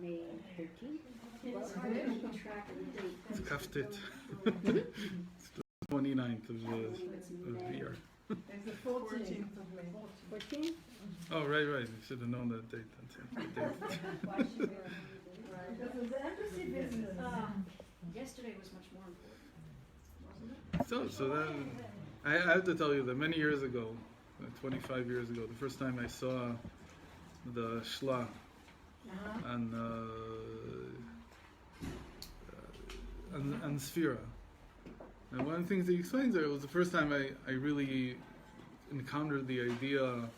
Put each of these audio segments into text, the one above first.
May 13th? It's hard to keep track of the date. It's Kaftit. It's the 29th of the year. It's the 14th of May. 14th? Oh, right. You should have known that date. Because of the embassy business. Yesterday was much more important, wasn't it? So then, I have to tell you that many years ago, 25 years ago, the first time I saw the Shla on Sphira. And one of the things that he explains there was the first time I really encountered the idea,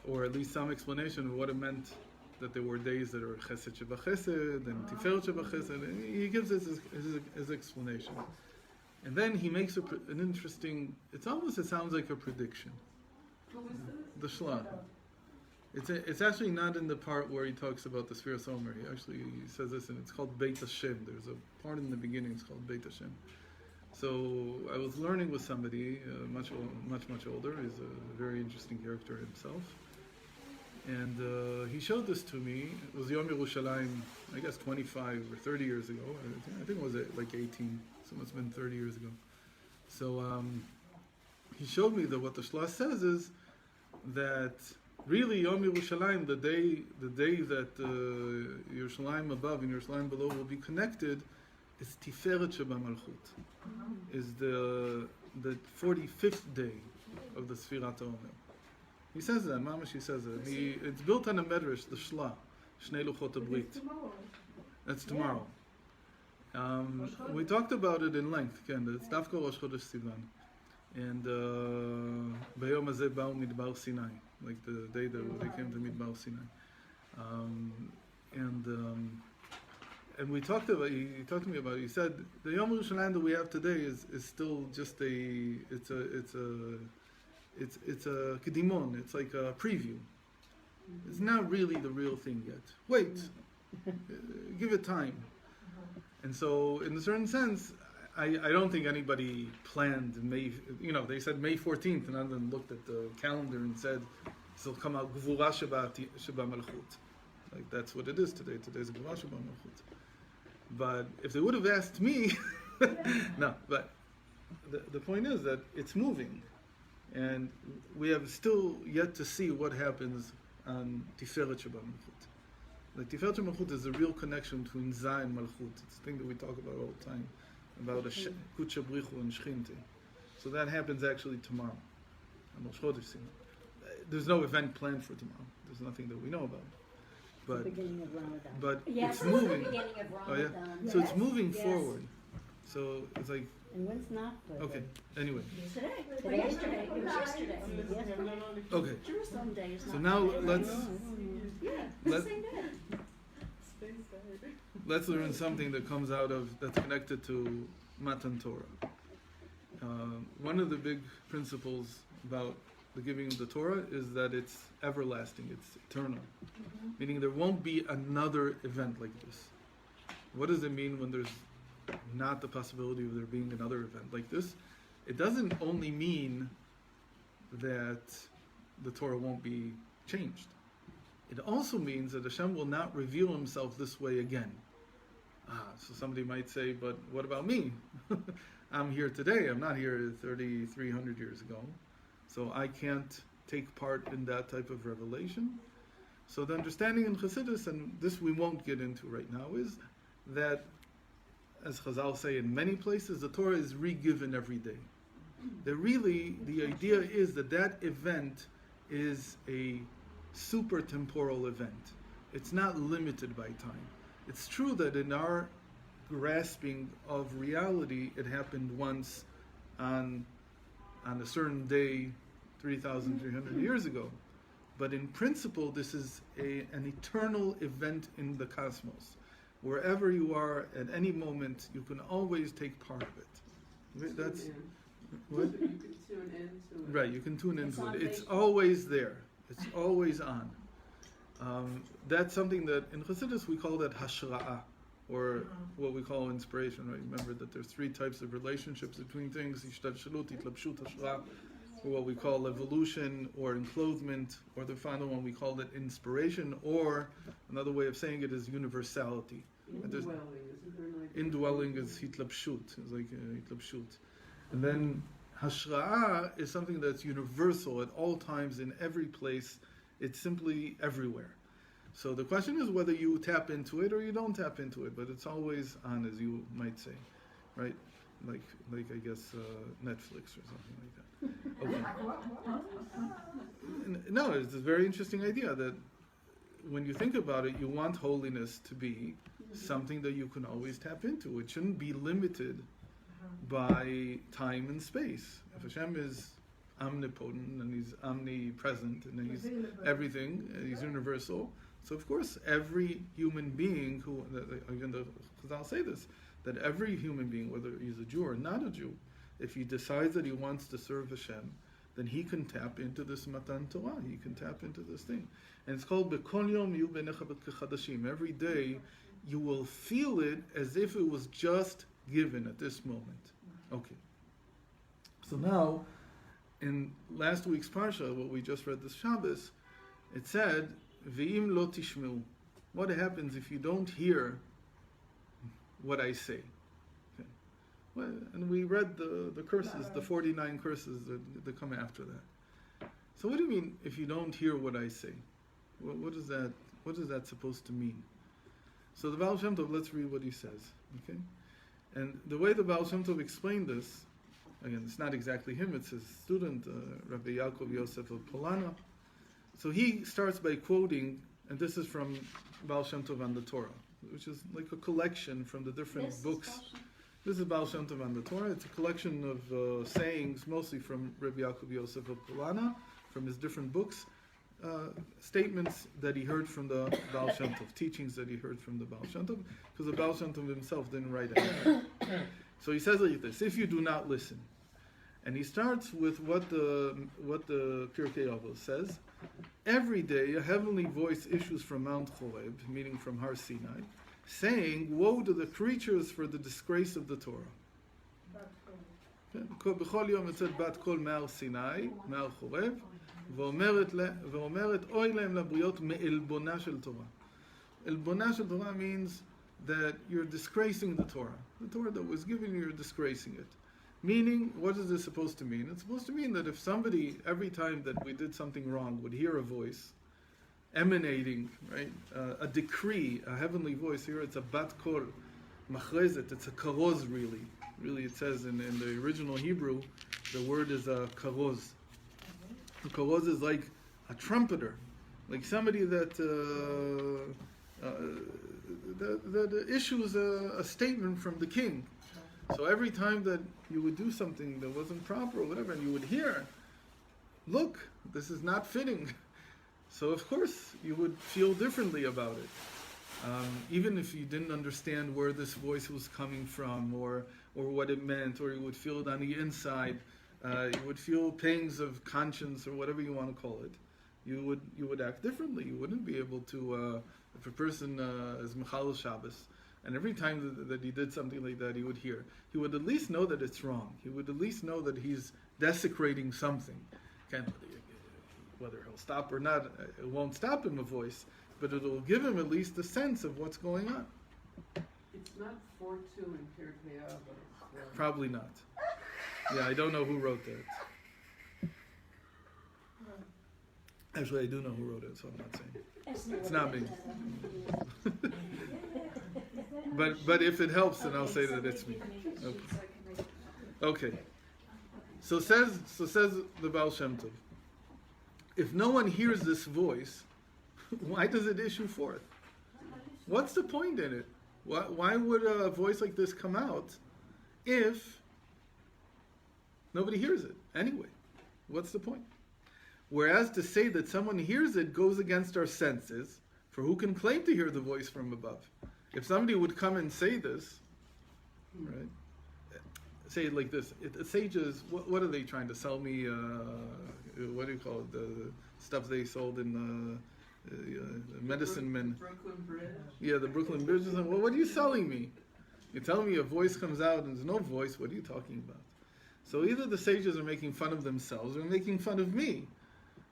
or at least some explanation of what it meant that there were days that are Chesed Sheba Chesed and Tiferet Sheba Chesed. And he gives his explanation. And then he makes an interesting, it sounds like a prediction. What was The Shla. It's actually not in the part where he talks about the Sfiras Omer. He says this, and it's called Beit Hashem. There's a part in the beginning, it's called Beit Hashem. So I was learning with somebody much older. He's a very interesting character himself. And he showed this to me. It was Yom Yerushalayim, I guess 25 or 30 years ago. I think it was like 18, so it's been 30 years ago. So he showed me that what the Shla says is that really Yom Yerushalayim, the day that Yerushalayim above and Yerushalayim below will be connected, is Tiferet Sheba Malchut, is the 45th day of the Sfirat Omer. He says that, Mamash, he says that. It's built on a medrash, the Shla, Shnei Luchot HaBrit. That's tomorrow. We talked about it in length, again, it's Dafka Rosh Chodesh Sivan. And B'yom Hazeh Ba'u Midbar Sinai, like the day that they came to Midbar Sinai. And we talked about, he talked to me about it, he said, the Yom Yerushalayim that we have today is still just it's a kedimon, it's like a preview. It's not really the real thing yet. Wait, give it time. And so, in a certain sense, I don't think anybody planned May, they said May 14th, and then looked at the calendar and said, this will come out Gvura Sheba Malchut. Like, that's what it is today. Today's Gvura Sheba Malchut. But if they would have asked me, no, but the point is that it's moving. And we have still yet to see what happens on Tiferet Sheba Malchut. Like, Tiferet Sheba Malchut is the real connection between Zah and Malchut. It's the thing that we talk about all the time, about Kudsha Brichu and Shchinte. So that happens actually tomorrow, on Rosh Chodesh Sivan. There's no event planned for tomorrow. There's nothing that we know about. But, The beginning of Ramadan. but Yes, it's moving. the beginning of Oh, yeah? Ramadan. So it's moving Yes. forward. So it's like, And when's Nafla? okay, anyway. Today, Today? yesterday, it was yesterday. Okay, Jerusalem Day is not so now today. Yeah, it's the let- same day. let's learn something that comes out of, that's connected to Matan Torah. One of the big principles about the giving of the Torah is that it's everlasting, it's eternal. Meaning there won't be another event like this. What does it mean when there's not the possibility of there being another event like this? It doesn't only mean that the Torah won't be changed. It also means that Hashem will not reveal himself this way again. So somebody might say, but what about me? I'm here today, I'm not here 3,300 years ago. So I can't take part in that type of revelation. So the understanding in Chassidus, and this we won't get into right now, is that, as Chazal say in many places, the Torah is re-given every day. That really, the idea is that event is a super temporal event. It's not limited by time. It's true that in our grasping of reality, it happened once on a certain day 3,300 years ago. But in principle, this is an eternal event in the cosmos. Wherever you are at any moment, you can always take part of it. That's what? You can tune into it. Right, you can tune into on it. It's Facebook. always there. It's always on. That's something that in Chassidus we call that hashra'ah, or what we call inspiration. Right? Remember that there's three types of relationships between things: ishtalshalut, itlapshut, hashra'ah. or what we call evolution or enclothement, or the final one we call it inspiration, or another way of saying it is universality. Indwelling, isn't there like Indwelling is hitlapshut, is like hitlapshut. And then Hashra'ah is something that's universal at all times, in every place. It's simply everywhere. So the question is whether you tap into it or you don't tap into it, but it's always on, as you might say, right? Like I guess Netflix or something like that. Okay. No, it's a very interesting idea that when you think about it, you want holiness to be something that you can always tap into. It shouldn't be limited by time and space. If Hashem is omnipotent and He's omnipresent and He's everything, and He's universal, so of course every human being who, again, the Chazal say this, that every human being, whether he's a Jew or not a Jew, if he decides that he wants to serve Hashem, then he can tap into this Matan Torah. He can tap into this thing. And it's called B'kol Yom Yu B'necha B'kechadashim. Every day you will feel it as if it was just given at this moment. Okay. So now, in last week's Parsha, what we just read this Shabbos, it said, V'im lo tishmeu. What happens if you don't hear what I say? Okay. Well, and we read the curses, the 49 curses that come after that. So what do you mean if you don't hear what I say? What is that supposed to mean? So the Baal Shem Tov, let's read what he says. Okay? And the way the Baal Shem Tov explained this, again, it's not exactly him, it's his student, Rabbi Yaakov Yosef of Polana. So he starts by quoting, and this is from Baal Shem Tov on the Torah, which is like a collection from the different books. This is Baal Shem Tov on the Torah. It's a collection of sayings, mostly from Rabbi Yaakov Yosef of Polana, from his different books, statements that he heard from the Baal Shem Tov, teachings that he heard from the Baal Shem Tov, because the Baal Shem Tov himself didn't write anything. So he says like this: if you do not listen, and he starts with what the Pirkei Avos says. Every day a heavenly voice issues from Mount Horeb, meaning from Har Sinai, saying, woe to the creatures for the disgrace of the Torah. B'chol yom it said, bat kol me'ar Sinai, me'ar Horeb, ואומרת אוי להם לבריות מעלבונה של תורה. עלבונה של Torah means that you're disgracing the Torah. The Torah that was given you, you're disgracing it. Meaning, what is this supposed to mean? It's supposed to mean that if somebody, every time that we did something wrong, would hear a voice emanating, right, a decree, a heavenly voice. Here it's a bat kol, machrezet, it's a karoz really. Really it says in the original Hebrew, the word is a karoz. A karoz is like a trumpeter, like somebody that issues a statement from the king. So every time that you would do something that wasn't proper or whatever, and you would hear, look, this is not fitting. So of course you would feel differently about it. Even if you didn't understand where this voice was coming from or what it meant, or you would feel it on the inside, you would feel pangs of conscience or whatever you want to call it. You would act differently. You wouldn't be able to, if a person is Mechalel Shabbos, and every time that he did something like that, he would hear. He would at least know that it's wrong. He would at least know that he's desecrating something. Whether he'll stop or not, it won't stop him a voice, but it'll give him at least a sense of what's going on. It's not 4-2 in Pirkei Avos. Probably not. Yeah, I don't know who wrote that. Actually, I do know who wrote it, so I'm not saying. It's not me. But if it helps, then I'll say that it's me. Okay. So says the Baal Shem Tov. If no one hears this voice, why does it issue forth? What's the point in it? Why would a voice like this come out if nobody hears it anyway? What's the point? Whereas to say that someone hears it goes against our senses, for who can claim to hear the voice from above? If somebody would come and say this, right? Say it like this: sages, what are they trying to sell me? What do you call it? The stuff they sold in medicine men. Brooklyn Bridge. Yeah, the Brooklyn Bridge. Well, what are you selling me? You're telling me a voice comes out and there's no voice. What are you talking about? So either the sages are making fun of themselves or making fun of me.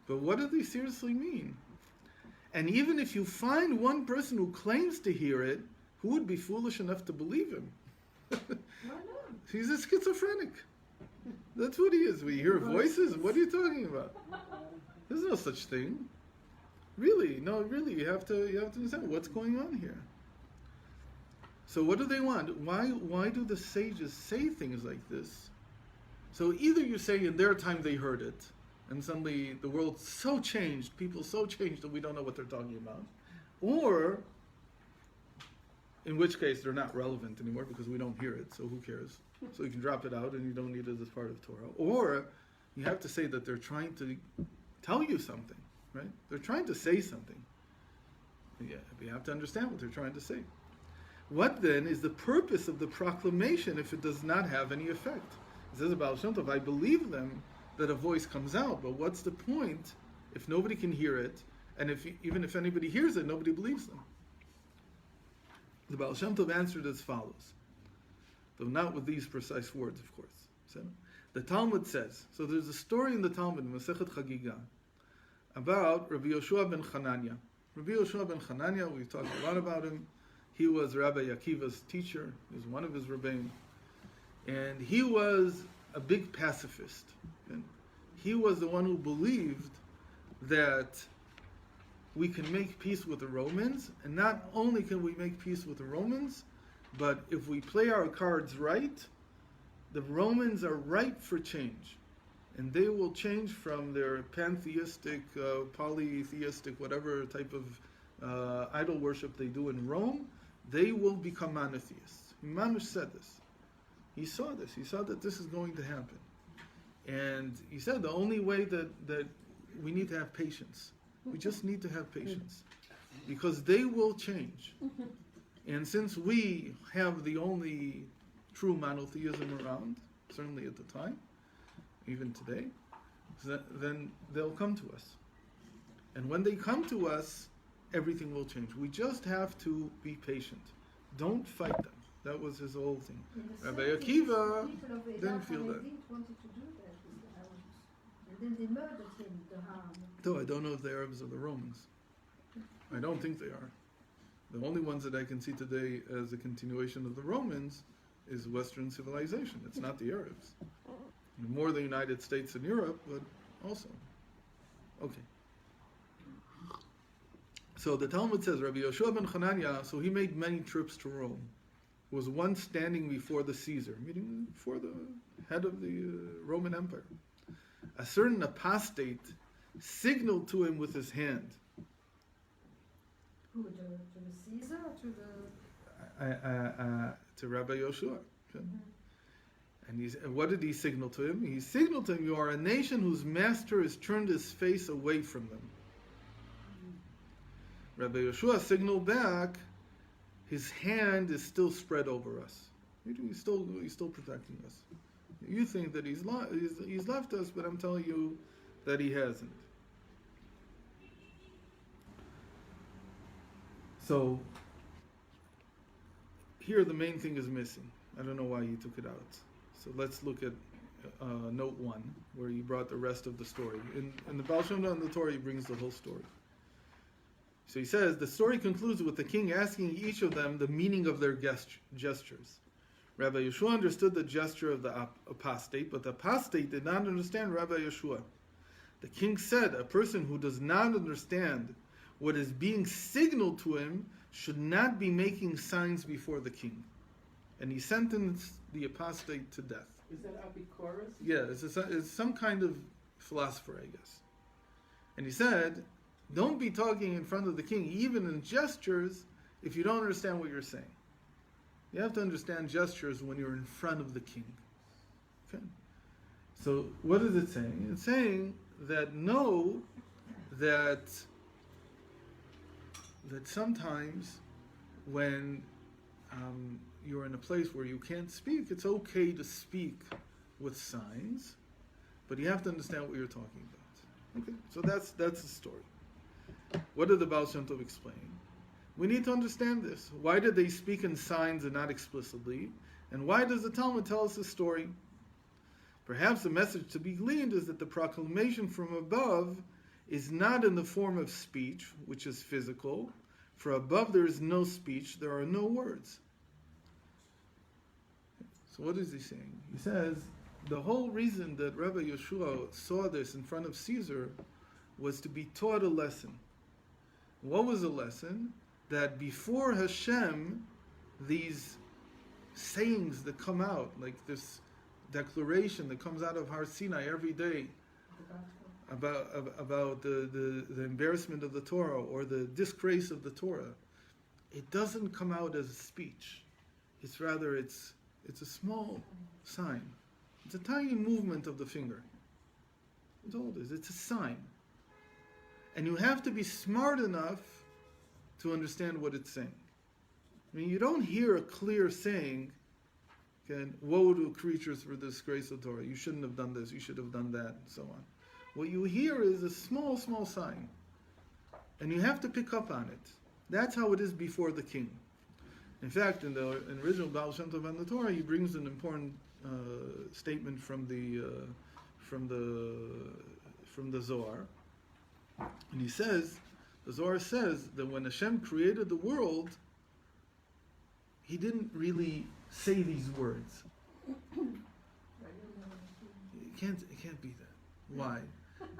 But what do they seriously mean? And even if you find one person who claims to hear it, who would be foolish enough to believe him? Why not? He's a schizophrenic. That's what he is. We hear voices. What are you talking about? There's no such thing. Really, no, really. You have to understand what's going on here. So what do they want? Why do the sages say things like this? So either you say in their time they heard it, and suddenly the world's so changed, people so changed that we don't know what they're talking about, or in which case they're not relevant anymore because we don't hear it, so who cares? So you can drop it out and you don't need it as part of Torah. Or you have to say that they're trying to tell you something, right? They're trying to say something. Yeah, you have to understand what they're trying to say. What then is the purpose of the proclamation if it does not have any effect? It says about Shem Tov, I believe them that a voice comes out, but what's the point if nobody can hear it, and even if anybody hears it, nobody believes them? The Baal Shem Tov answered as follows, though not with these precise words, of course. So, the Talmud says, so there's a story in the Talmud, in Masechet Chagiga, about Rabbi Yoshua ben Chananya. Rabbi Yoshua ben Chananya, we've talked a lot about him. He was Rabbi Akiva's teacher. He was one of his rebbeim. And he was a big pacifist. And he was the one who believed that we can make peace with the Romans, and not only can we make peace with the Romans, but if we play our cards right, the Romans are ripe for change. And they will change from their pantheistic, polytheistic, whatever type of idol worship they do in Rome, they will become monotheists. Mamish said this. He saw this. He saw that this is going to happen. And he said the only way that we need to have patience. We just need to have patience. Because they will change. And since we have the only true monotheism around, certainly at the time, even today, then they'll come to us. And when they come to us, everything will change. We just have to be patient. Don't fight them. That was his whole thing. Rabbi Akiva didn't feel that. Wanted to do that with the Arabs. And then they murdered him, the Ham. No, I don't know if the Arabs are the Romans. I don't think they are. The only ones that I can see today as a continuation of the Romans is Western civilization. It's not the Arabs. More the United States and Europe, but also. Okay. So the Talmud says, Rabbi Yoshua ben Chananya, so he made many trips to Rome. Was once standing before the Caesar, meaning before the head of the Roman Empire. A certain apostate signaled to him with his hand. Who, to the Caesar or to Rabbi Yoshua. And what did he signal to him? He signaled to him, you are a nation whose master has turned his face away from them. Rabbi Yoshua signaled back, his hand is still spread over us. He's still protecting us. You think that he's left us, but I'm telling you that he hasn't. So, here the main thing is missing. I don't know why he took it out. So let's look at note 1, where he brought the rest of the story. In the Baal Shem Tov and the Torah, he brings the whole story. So he says, the story concludes with the king asking each of them the meaning of their gestures. Rabbi Yeshua understood the gesture of the apostate, but the apostate did not understand Rabbi Yeshua. The king said, a person who does not understand what is being signaled to him should not be making signs before the king. And he sentenced the apostate to death. Is that Apicorus? Yeah, it's some kind of philosopher, I guess. And he said, don't be talking in front of the king, even in gestures, if you don't understand what you're saying. You have to understand gestures when you're in front of the king. Okay? So what is it saying? It's saying that know that sometimes when you're in a place where you can't speak, it's okay to speak with signs, but you have to understand what you're talking about. Okay? So that's the story. What did the Baal Shem Tov explain? We need to understand this. Why did they speak in signs and not explicitly? And why does the Talmud tell us this story? Perhaps the message to be gleaned is that the proclamation from above is not in the form of speech, which is physical, for above there is no speech, there are no words. So what is he saying? He says, the whole reason that Rabbi Yeshua saw this in front of Caesar was to be taught a lesson. What was the lesson? That before Hashem, these sayings that come out, like this declaration that comes out of Har Sinai every day about the embarrassment of the Torah or the disgrace of the Torah, it doesn't come out as a speech. It's rather, it's a small sign. It's a tiny movement of the finger. That's all it is. It's a sign. And you have to be smart enough to understand what it's saying. I mean, you don't hear a clear saying, okay, woe to creatures for the disgrace of Torah. You shouldn't have done this, you should have done that, and so on. What you hear is a small, small sign. And you have to pick up on it. That's how it is before the king. In fact, in the original Baal Shem Tov on the Torah, he brings an important statement from the Zohar. And he says, the Zohar says that when Hashem created the world, he didn't really say these words. It can't be that. Why?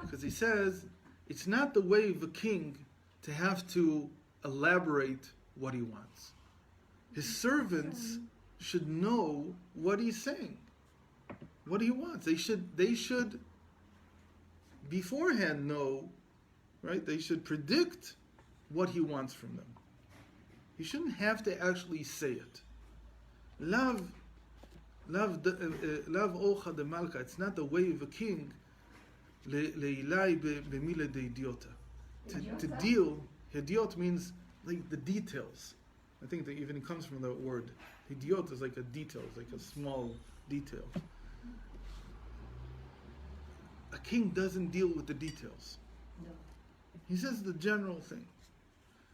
Because he says it's not the way of a king to have to elaborate what he wants. His servants should know what he's saying, what he wants. They should beforehand know, right? They should predict what he wants from them. He shouldn't have to actually say it. Love ocha de malka. It's not the way of a king. Leilai b'mila de idiota. To deal, idiot means like the details. I think that even it comes from that word. Idiot is like a detail, it's like a small detail. A king doesn't deal with the details. No. He says the general thing.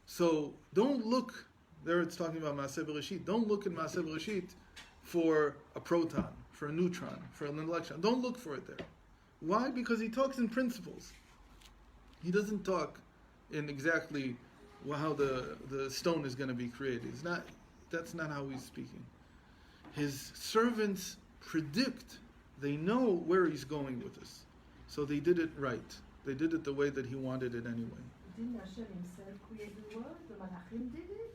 So don't look, there it's talking about Maaseh Bereshit, don't look in Maaseh Bereshit for a proton, for a neutron, for an electron. Don't look for it there. Why? Because he talks in principles. He doesn't talk in exactly how the stone is going to be created. That's not how he's speaking. His servants predict, they know where he's going with this. So they did it right. They did it the way that he wanted it anyway. Didn't Hashem himself create the world? The Malachim did it?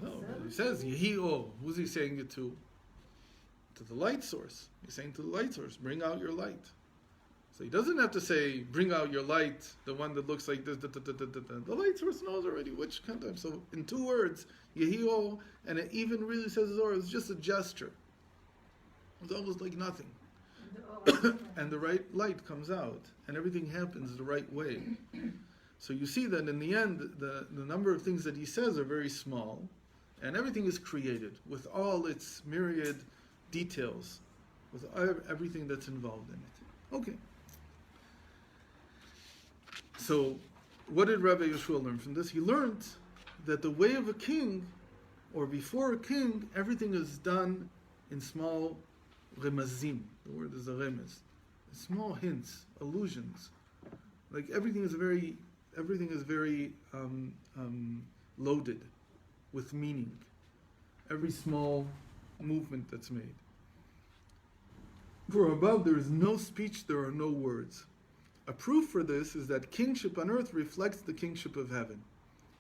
No, but he says, Yehi-O. Who's he saying it to? To the light source. He's saying to the light source, bring out your light. So he doesn't have to say, bring out your light, the one that looks like this, The light source knows already which kind of. So in 2 words, Yehi-O, and it even really says, it's just a gesture. It's almost like nothing. And the right light comes out, and everything happens the right way. So you see that in the end, the number of things that he says are very small, and everything is created with all its myriad details, with everything that's involved in it. Okay. So, what did Rabbi Yeshua learn from this? He learned that the way of a king, or before a king, everything is done in small remazim. The word is a remez. Small hints, allusions. Like everything is very loaded with meaning. Every small movement that's made. For above there is no speech, there are no words. A proof for this is that kingship on earth reflects the kingship of heaven.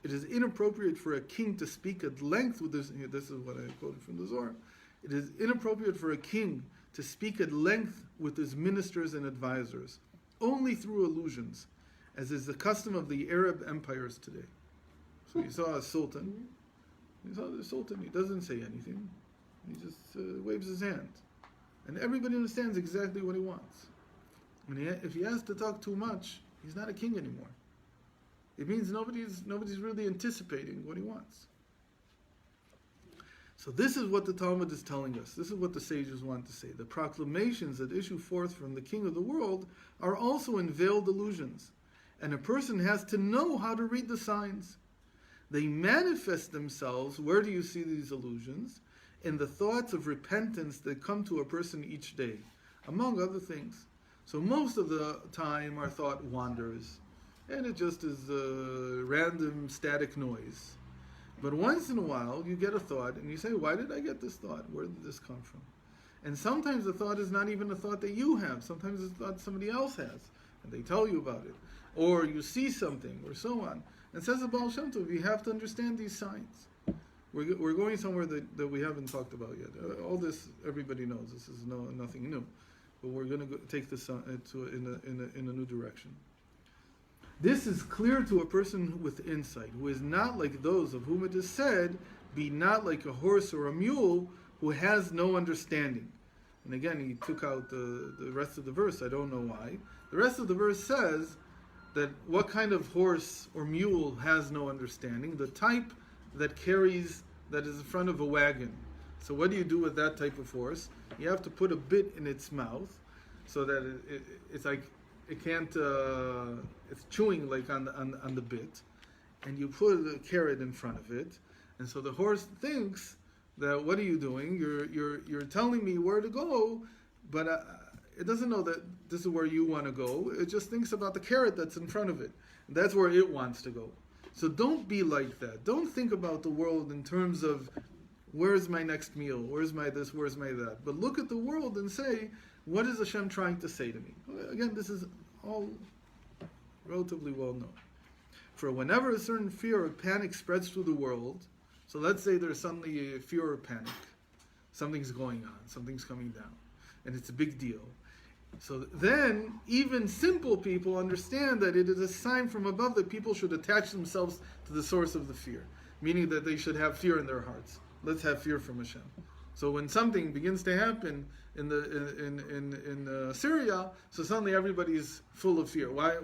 It is inappropriate for a king to speak at length with this. This is what I quoted from the Zohar. It is inappropriate for a king to speak at length with his ministers and advisors, only through allusions, as is the custom of the Arab empires today. So you saw a sultan. You saw the sultan. He doesn't say anything. He just waves his hand, and everybody understands exactly what he wants. If he has to talk too much, he's not a king anymore. It means nobody's really anticipating what he wants. So this is what the Talmud is telling us. This is what the sages want to say. The proclamations that issue forth from the king of the world are also in veiled illusions. And a person has to know how to read the signs. They manifest themselves, where do you see these illusions? In the thoughts of repentance that come to a person each day. among other things. So most of the time our thought wanders, and it just is a random static noise. But once in a while you get a thought and you say, why did I get this thought? Where did this come from? And sometimes the thought is not even a thought that you have. Sometimes it's a thought somebody else has, and they tell you about it. Or you see something, or so on. And says the Baal Shem Tov, you have to understand these signs. We're going somewhere that we haven't talked about yet. All this, everybody knows. This is nothing new. But we're going to take this in a new direction. This is clear to a person with insight, who is not like those of whom it is said, be not like a horse or a mule, who has no understanding. And again, he took out the rest of the verse. I don't know why. The rest of the verse says that what kind of horse or mule has no understanding? The type that is in front of a wagon. So what do you do with that type of horse? You have to put a bit in its mouth so that it's like it can't. It's chewing like on the bit, and you put a carrot in front of it, and so the horse thinks that what are you doing? You're telling me where to go, but it doesn't know that this is where you want to go. It just thinks about the carrot that's in front of it. That's where it wants to go. So don't be like that. Don't think about the world in terms of where's my next meal, where's my this, where's my that. But look at the world and say, what is Hashem trying to say to me? Again, this is all relatively well known. For whenever a certain fear or panic spreads through the world, so let's say there's suddenly a fear or panic, something's going on, something's coming down, and it's a big deal. So then, even simple people understand that it is a sign from above that people should attach themselves to the source of the fear, meaning that they should have fear in their hearts. Let's have fear from Hashem. So when something begins to happen in Syria, so suddenly everybody's full of fear. Why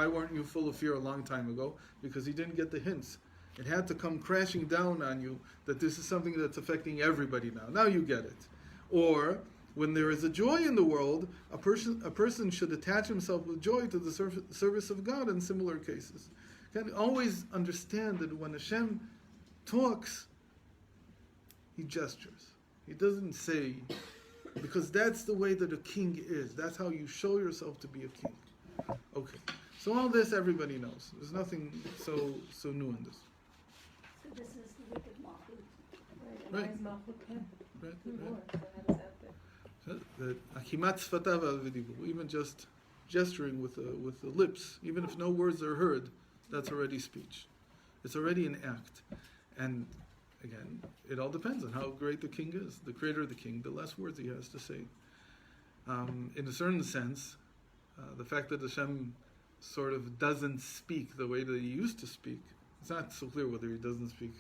weren't you full of fear a long time ago? Because you didn't get the hints. It had to come crashing down on you that this is something that's affecting everybody now. Now you get it. Or when there is a joy in the world, a person should attach himself with joy to the service of God in similar cases. You can always understand that when Hashem talks, he gestures. He doesn't say, because that's the way that a king is. That's how you show yourself to be a king. Okay. So all this everybody knows. There's nothing so new in this. So this is the wicked Malchut. Right. Why is Malchut pen? Right. Good Lord. So how does that fit? Even just gesturing with the lips, even if no words are heard, that's already speech. It's already an act. And again, it all depends on how great the king is. The greater the king, the less words he has to say. In a certain sense, the fact that Hashem sort of doesn't speak the way that he used to speak, it's not so clear whether he doesn't speak,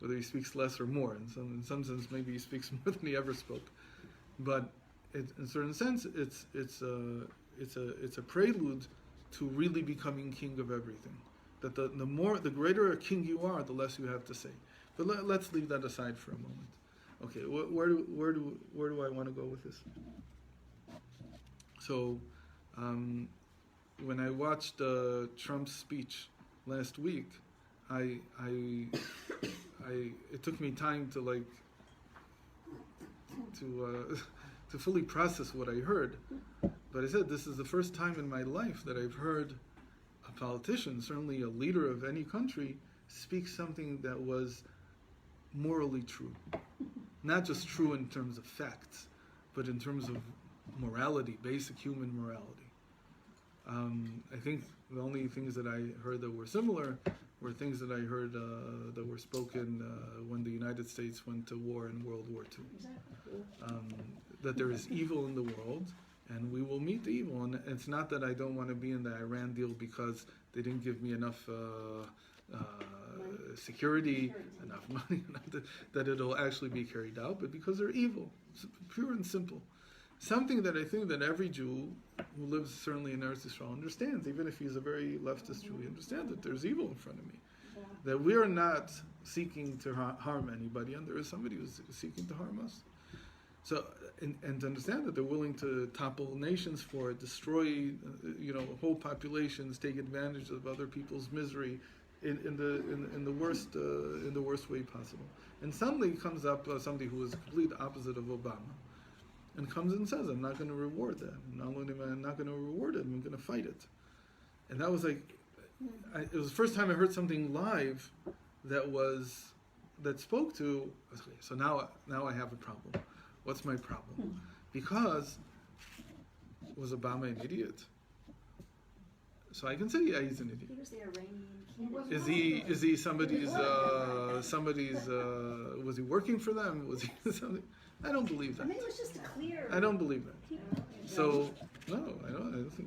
whether he speaks less or more. In some sense, maybe he speaks more than he ever spoke. But in a certain sense, it's a prelude to really becoming king of everything. That the greater a king you are, the less you have to say. But let's leave that aside for a moment. Okay, where do I want to go with this? So, when I watched Trump's speech last week, it took me time to fully process what I heard. But I said this is the first time in my life that I've heard a politician, certainly a leader of any country, speak something that was morally true. Not just true in terms of facts, but in terms of morality, basic human morality. I think the only things that I heard that were similar were things that I heard that were spoken when the United States went to war in World War II. That there is evil in the world, and we will meet the evil. And it's not that I don't want to be in the Iran deal because they didn't give me enough security, enough money, that it'll actually be carried out, but because they're evil. It's pure and simple. Something that I think that every Jew who lives certainly in Eretz Yisrael understands, even if he's a very leftist Jew, he understands that there's evil in front of me. That we are not seeking to harm anybody, and there is somebody who's seeking to harm us. So, and to understand that they're willing to topple nations for it, destroy, whole populations, take advantage of other people's misery in the worst way possible. And suddenly comes up somebody who is the complete opposite of Obama, and comes and says, I'm not going to reward that. Not only am I not going to reward it, I'm going to fight it. And that was like, it was the first time I heard something live that spoke to, okay, so now I have a problem. What's my problem? Because was Obama an idiot? So I can say, yeah, he's an idiot. He was the Iranian candidate. Is he somebody's was he working for them? Was he something? I don't believe that. I mean, it was just clear. I don't believe that. So no,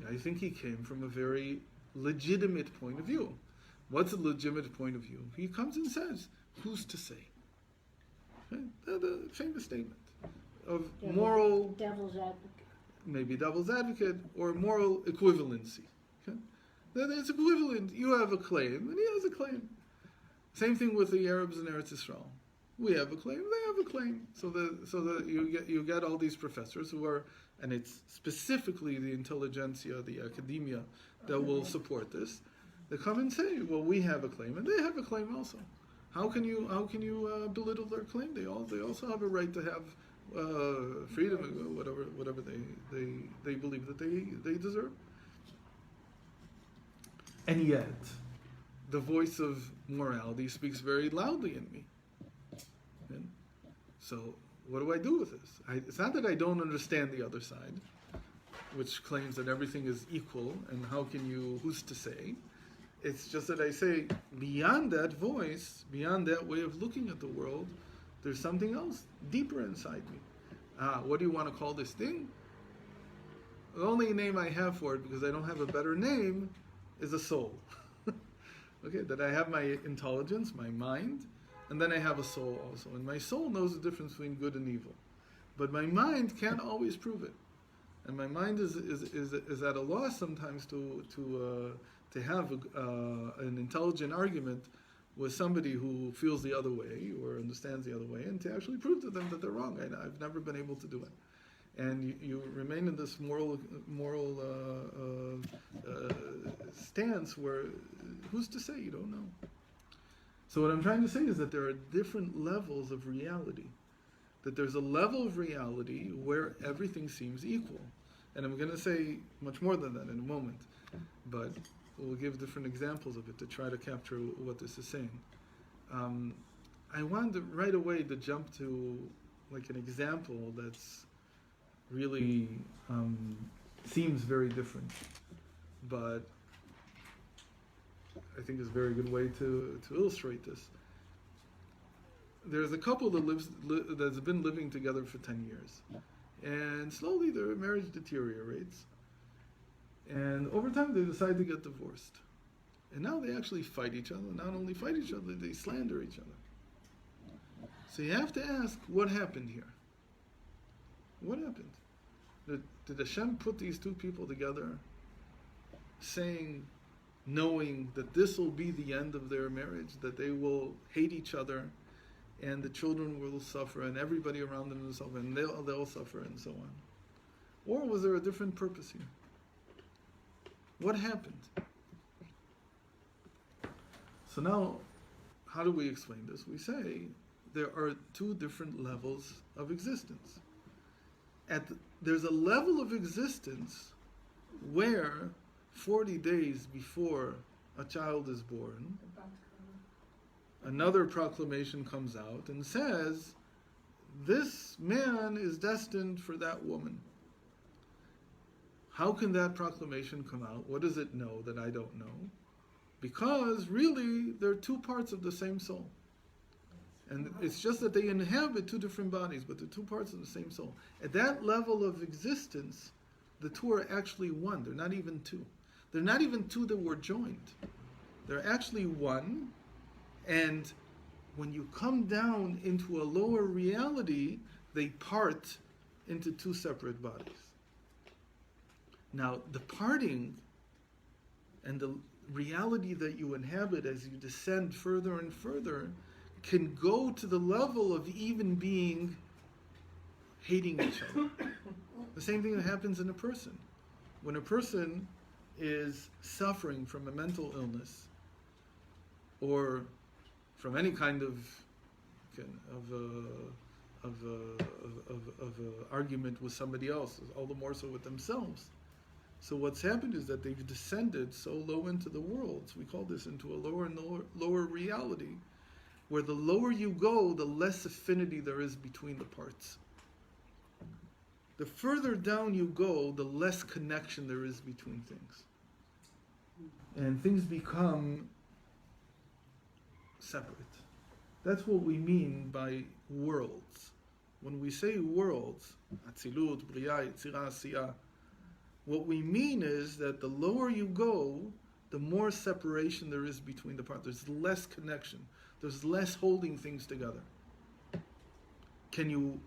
I think he came from a very legitimate point of view. What's a legitimate point of view? He comes and says, "Who's to say?" Okay? The famous statement of moral, Devil's advocate. maybe devil's advocate, or moral equivalency. Okay? That it's equivalent. You have a claim, and he has a claim. Same thing with the Arabs in Eretz Yisrael. We have a claim, they have a claim. So that you get all these professors who are, and it's specifically the intelligentsia, the academia, that will support this. They come and say, well, we have a claim, and they have a claim also. How can you belittle their claim? They also have a right to have freedom, whatever they believe that they deserve. And yet, the voice of morality speaks very loudly in me. Okay? So, what do I do with this? It's not that I don't understand the other side, which claims that everything is equal, and who's to say? It's just that I say, beyond that voice, beyond that way of looking at the world, there's something else deeper inside me. What do you want to call this thing? The only name I have for it, because I don't have a better name, is a soul. Okay, that I have my intelligence, my mind, and then I have a soul also. And my soul knows the difference between good and evil. But my mind can't always prove it. And my mind is at a loss sometimes to have an intelligent argument with somebody who feels the other way or understands the other way, and to actually prove to them that they're wrong. I've never been able to do it. And you remain in this moral stance where who's to say? You don't know. So what I'm trying to say is that there are different levels of reality. That there's a level of reality where everything seems equal. And I'm going to say much more than that in a moment. But we'll give different examples of it to try to capture what this is saying. I wanted right away to jump to like an example that's really seems very different, but I think is a very good way to illustrate this. There's a couple that's been living together for 10 years, and slowly their marriage deteriorates, and over time they decide to get divorced. And now they actually fight each other. Not only fight each other, they slander each other. So you have to ask, what happened here? What happened? Did Hashem put these two people together knowing that this will be the end of their marriage, that they will hate each other, and the children will suffer, and everybody around them will suffer, and they'll suffer, and so on? Or was there a different purpose here? What happened? So now, how do we explain this? We say there are two different levels of existence. There's a level of existence where 40 days before a child is born, another proclamation comes out and says, this man is destined for that woman. How can that proclamation come out? What does it know that I don't know? Because really, they're two parts of the same soul. And it's just that they inhabit two different bodies, but they're two parts of the same soul. At that level of existence, the two are actually one. They're not even two. They're not even two that were joined. They're actually one. And when you come down into a lower reality, they part into two separate bodies. Now, the parting and the reality that you inhabit as you descend further and further can go to the level of even being hating each other. The same thing that happens in a person. When a person is suffering from a mental illness or from any kind of argument with somebody else, all the more so with themselves. So what's happened is that they've descended so low into the worlds. We call this into a lower and lower reality, where the lower you go, the less affinity there is between the parts. The further down you go, the less connection there is between things. And things become separate. That's what we mean by worlds. When we say worlds, Atzilut, Bria, Yetzirah, Asiyah, what we mean is that the lower you go, the more separation there is between the parts. There's less connection. There's less holding things together. Can you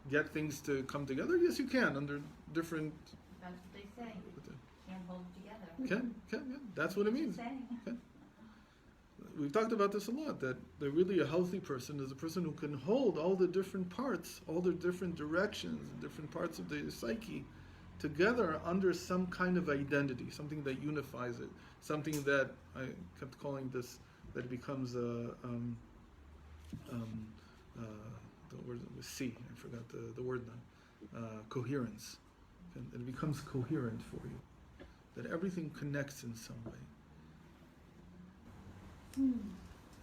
get things to come together? Yes, you can, under different... That's what they say. Can't hold it together. Can, yeah. That's what it means. Saying. Okay. We've talked about this a lot, that really a healthy person is a person who can hold all the different parts, all the different directions, different parts of the psyche together under some kind of identity, something that unifies it, something that I kept calling this, that it becomes the word was C, I forgot the word now, coherence. And it becomes coherent for you, that everything connects in some way.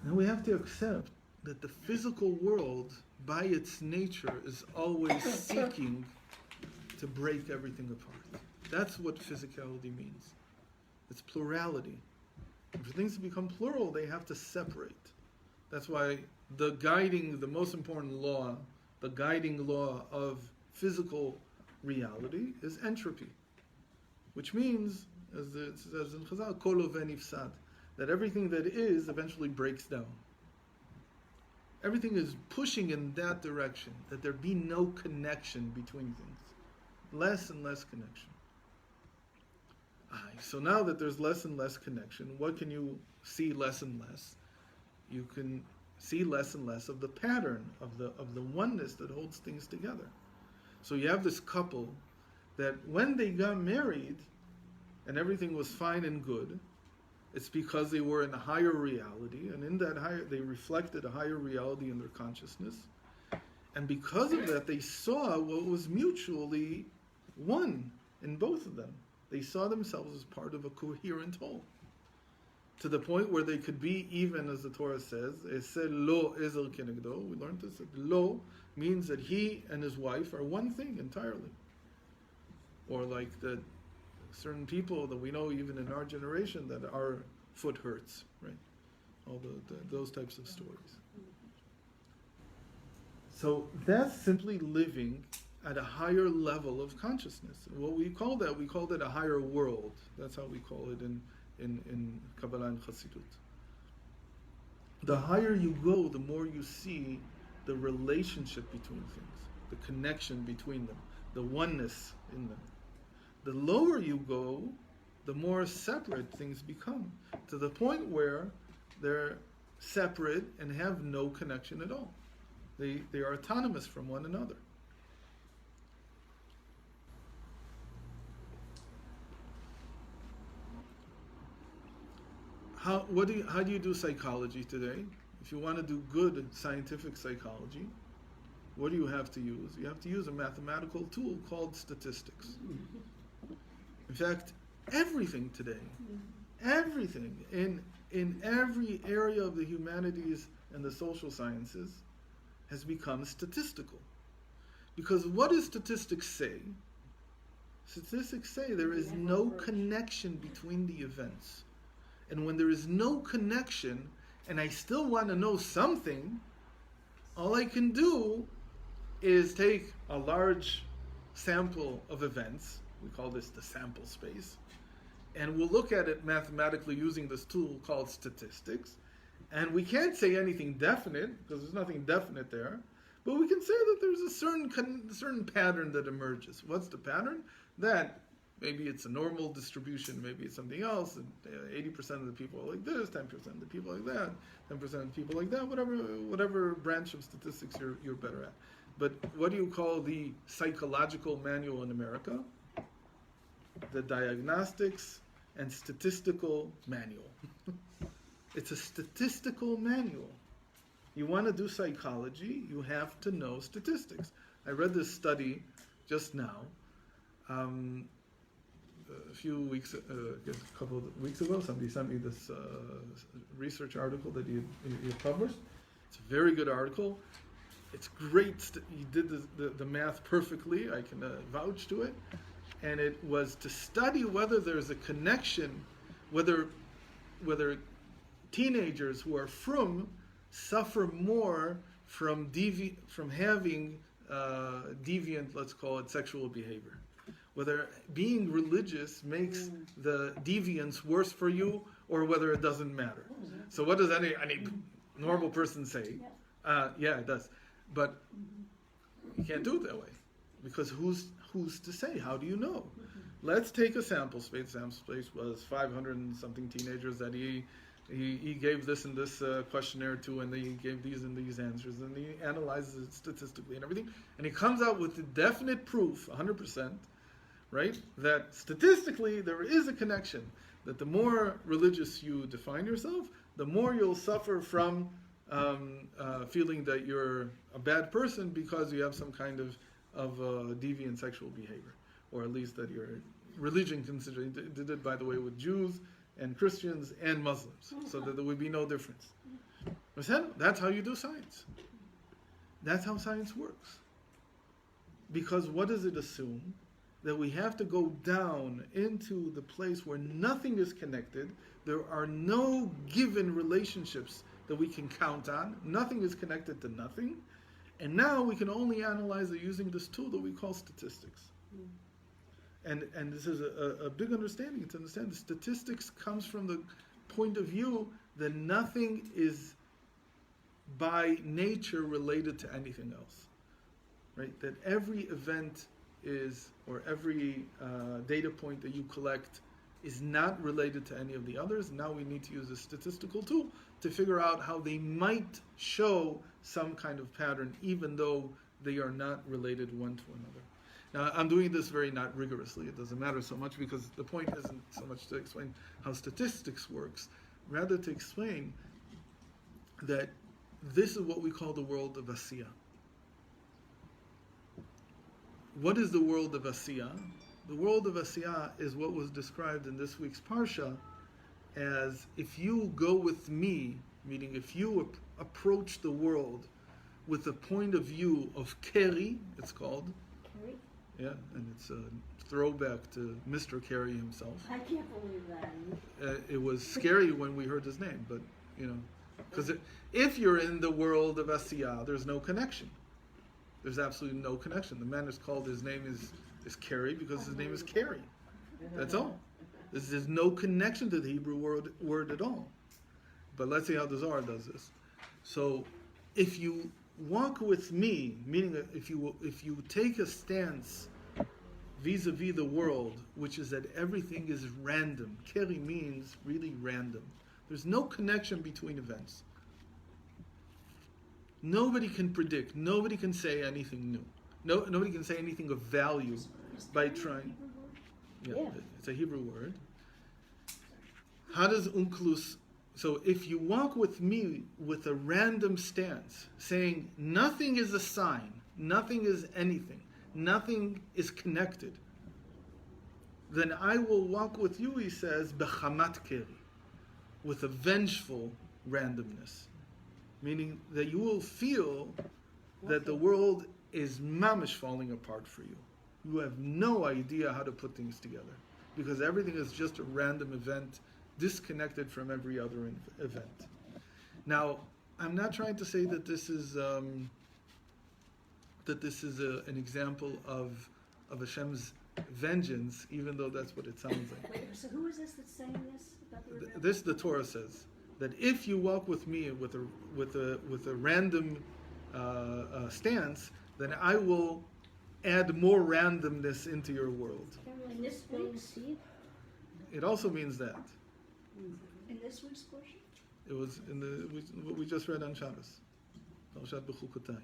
Now we have to accept that the physical world, by its nature, is always seeking to break everything apart. That's what physicality means. It's plurality. And for things to become plural, they have to separate. That's why the most important law, the guiding law of physical reality is entropy, which means, as it says in Chazal, kol hoveh nifsad, that everything that is eventually breaks down. Everything is pushing in that direction, that there be no connection between things. Less and less connection. So now that there's less and less connection, what can you see less and less? You can see less and less of the pattern, of the oneness that holds things together. So you have this couple that when they got married and everything was fine and good, it's because they were in a higher reality, and in that higher, they reflected a higher reality in their consciousness. And because of that, they saw what was mutually one in both of them. They saw themselves as part of a coherent whole. To the point where they could be even, as the Torah says, Eseh lo ezer kenegdo. We learned this. Lo means that he and his wife are one thing entirely. Or like the certain people that we know even in our generation that our foot hurts, right? All those types of stories. So that's simply living at a higher level of consciousness. And what we call that a higher world. That's how we call it in Kabbalah and Chassidut. The higher you go, the more you see the relationship between things, the connection between them, the oneness in them. The lower you go, the more separate things become, to the point where they're separate and have no connection at all. They are autonomous from one another. How do you do psychology today? If you want to do good scientific psychology, what do you have to use? You have to use a mathematical tool called statistics. In fact, everything today, everything in every area of the humanities and the social sciences has become statistical. Because what do statistics say? Statistics say there is no connection between the events. And when there is no connection, and I still want to know something, all I can do is take a large sample of events, we call this the sample space, and we'll look at it mathematically using this tool called statistics, and we can't say anything definite, because there's nothing definite there, but we can say that there's a certain pattern that emerges. What's the pattern? That maybe it's a normal distribution, maybe it's something else, and 80% of the people are like this, 10% of the people like that, 10% of the people like that, whatever branch of statistics you're better at. But what do you call the psychological manual in America? The Diagnostics and Statistical Manual. It's a statistical manual. You want to do psychology, you have to know statistics. I read this study just now, a couple of weeks ago. Somebody sent me this research article that he published. It's a very good article. It's great. He did the math perfectly. I can vouch to it. And it was to study whether there's a connection, whether teenagers who are frum suffer more from having deviant, let's call it, sexual behavior. Whether being religious makes the deviance worse for you, or whether it doesn't matter. So what does any normal person say? Yeah, it does. But you can't do it that way, because who's to say? How do you know? Let's take a sample space. Sample space was 500 and something teenagers that he gave this and this questionnaire to, and he gave these and these answers, and he analyzes it statistically and everything, and he comes out with the definite proof, 100%, right, that statistically there is a connection, that the more religious you define yourself, the more you'll suffer from feeling that you're a bad person because you have some kind of deviant sexual behavior, or at least that your religion considering did it, by the way, with Jews and Christians and Muslims, so that there would be no difference. That's how you do science. That's how science works. Because what does it assume? That we have to go down into the place where nothing is connected, there are no given relationships that we can count on, nothing is connected to nothing, and now we can only analyze it using this tool that we call statistics. And this is a big understanding, to understand the statistics comes from the point of view that nothing is by nature related to anything else, right? That every event is, or every data point that you collect is not related to any of the others. Now we need to use a statistical tool to figure out how they might show some kind of pattern, even though they are not related one to another. Now, I'm doing this very not rigorously. It doesn't matter so much, because the point isn't so much to explain how statistics works, rather to explain that this is what we call the world of Asiya. What is the world of Asiya? The world of Asiya is what was described in this week's Parsha as, if you go with me, meaning if you approach the world with a point of view of Keri, it's called. Kerry? Yeah, and it's a throwback to Mr. Kerry himself. I can't believe that. It was scary when we heard his name, but, because if you're in the world of Asiya, there's no connection. There's absolutely no connection. The man is called, his name is Kerry because his name is Kerry. That's all. There's no connection to the Hebrew word at all. But let's see how the Zohar does this. So, if you walk with me, meaning that if you take a stance vis-a-vis the world, which is that everything is random. Keri means really random. There's no connection between events. Nobody can predict. Nobody can say anything new. Nobody can say anything of value by trying. Yeah, it's a Hebrew word. How does unklus? So if you walk with me with a random stance, saying nothing is a sign, nothing is anything, nothing is connected, then I will walk with you, he says, bechamat keri, with a vengeful randomness. Meaning that you will feel that the world is mamish falling apart for you. You have no idea how to put things together, because everything is just a random event, disconnected from every other event. Now, I'm not trying to say that this is an example of Hashem's vengeance, even though that's what it sounds like. Wait, so who is this that's saying this about the rebellion? This the Torah says that if you walk with me with a random stance, then I will add more randomness into your world. And this spelling seed? It also means that. In this week's portion? It was in what we just read on Shabbos. Parashat B'chukotai.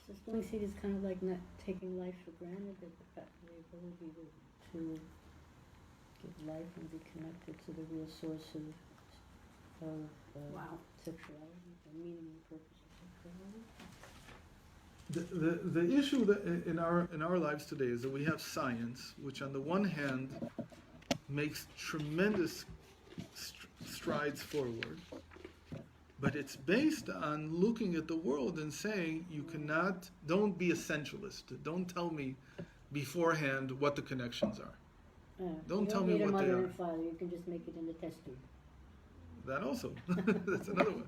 So spelling seed is kind of like not taking life for granted, but the ability to give life and be connected to the real source of sexuality, the meaning and purpose of The issue that in our lives today is that we have science, which on the one hand makes tremendous strides forward, but it's based on looking at the world and saying don't be essentialist. Don't tell me beforehand what the connections are. Don't tell me what they are. You can just make it in the test tube. That also. That's another one.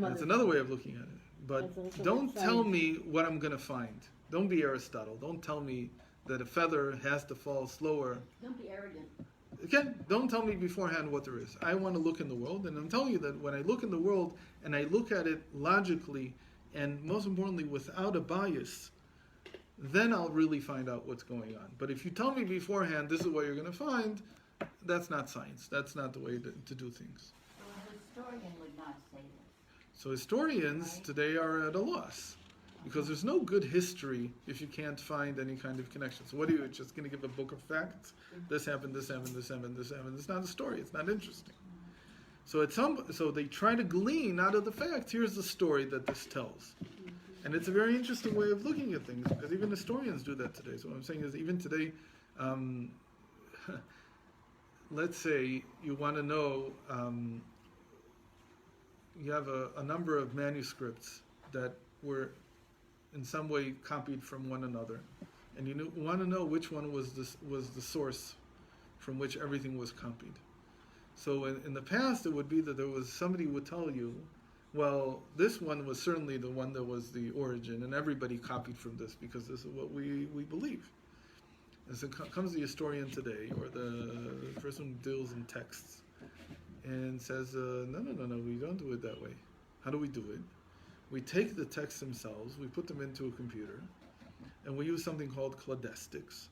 That's another way of looking at it. But don't tell me what I'm going to find. Don't be Aristotle. Don't tell me that a feather has to fall slower. Don't be arrogant. Again, don't tell me beforehand what there is. I want to look in the world, and I'm telling you that when I look in the world and I look at it logically and most importantly without a bias, then I'll really find out what's going on. But if you tell me beforehand this is what you're going to find, that's not science. That's not the way to do things. So a historian would not say this. So historians today are at a loss because there's no good history if you can't find any kind of connection. So what are you just going to give a book of facts? This happened, this happened, this happened, this happened. It's not a story. It's not interesting. So they try to glean out of the facts. Here's the story that this tells, and it's a very interesting way of looking at things because even historians do that today. So what I'm saying is even today. Let's say you want to know, you have a number of manuscripts that were in some way copied from one another, and you want to know which one was the source from which everything was copied. So in the past, it would be that somebody would tell you, well, this one was certainly the one that was the origin, and everybody copied from this because this is what we believe. As it comes the historian today, or the person who deals in texts, and says, no, we don't do it that way. How do we do it? We take the texts themselves, we put them into a computer, and we use something called cladestics,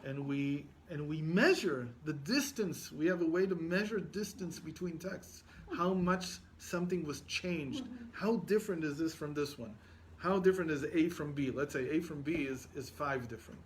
and we measure the distance. We have a way to measure distance between texts. How much something was changed. How different is this from this one? How different is A from B? Let's say A from B is 5 different.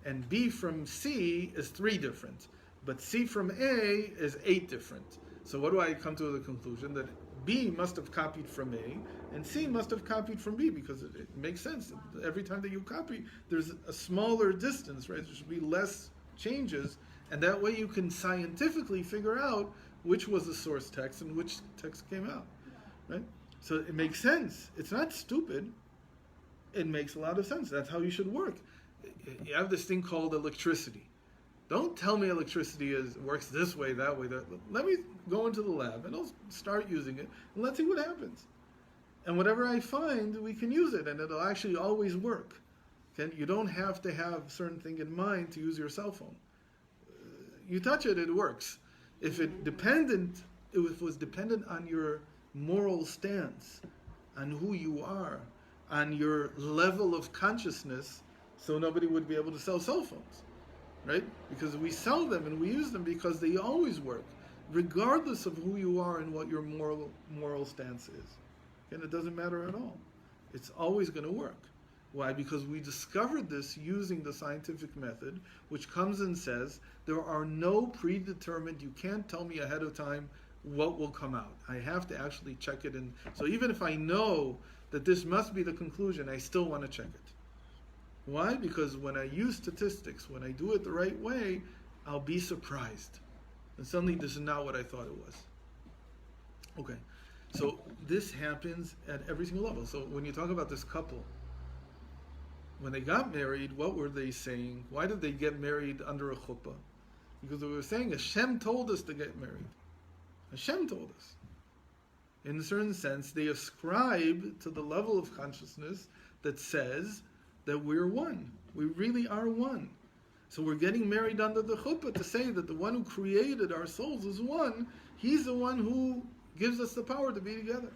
And B from C is 3 different. But C from A is 8 different. So what do I come to the conclusion? That B must have copied from A, and C must have copied from B, because it makes sense. Every time that you copy, there's a smaller distance, right? There should be less changes, and that way you can scientifically figure out which was the source text and which text came out, right? So it makes sense. It's not stupid. It makes a lot of sense. That's how you should work. You have this thing called electricity. Don't tell me electricity works this way, that way, that. Let me go into the lab and I'll start using it, and let's see what happens. And whatever I find, we can use it, and it'll actually always work. Okay? You don't have to have a certain thing in mind to use your cell phone. You touch it, it works. If it was dependent on your moral stance, on who you are, on your level of consciousness, so nobody would be able to sell cell phones, right? Because we sell them and we use them because they always work, regardless of who you are and what your moral stance is. And it doesn't matter at all. It's always going to work. Why? Because we discovered this using the scientific method, which comes and says there are no predetermined, you can't tell me ahead of time what will come out. I have to actually check it in. So even if I know that this must be the conclusion, I still want to check it. Why? Because when I use statistics, when I do it the right way, I'll be surprised. And suddenly this is not what I thought it was. Okay. So this happens at every single level. So when you talk about this couple, when they got married, what were they saying? Why did they get married under a chuppah? Because they were saying, Hashem told us to get married. Hashem told us. In a certain sense, they ascribe to the level of consciousness that says that we're one. We really are one. So we're getting married under the chuppah to say that the one who created our souls is one. He's the one who gives us the power to be together.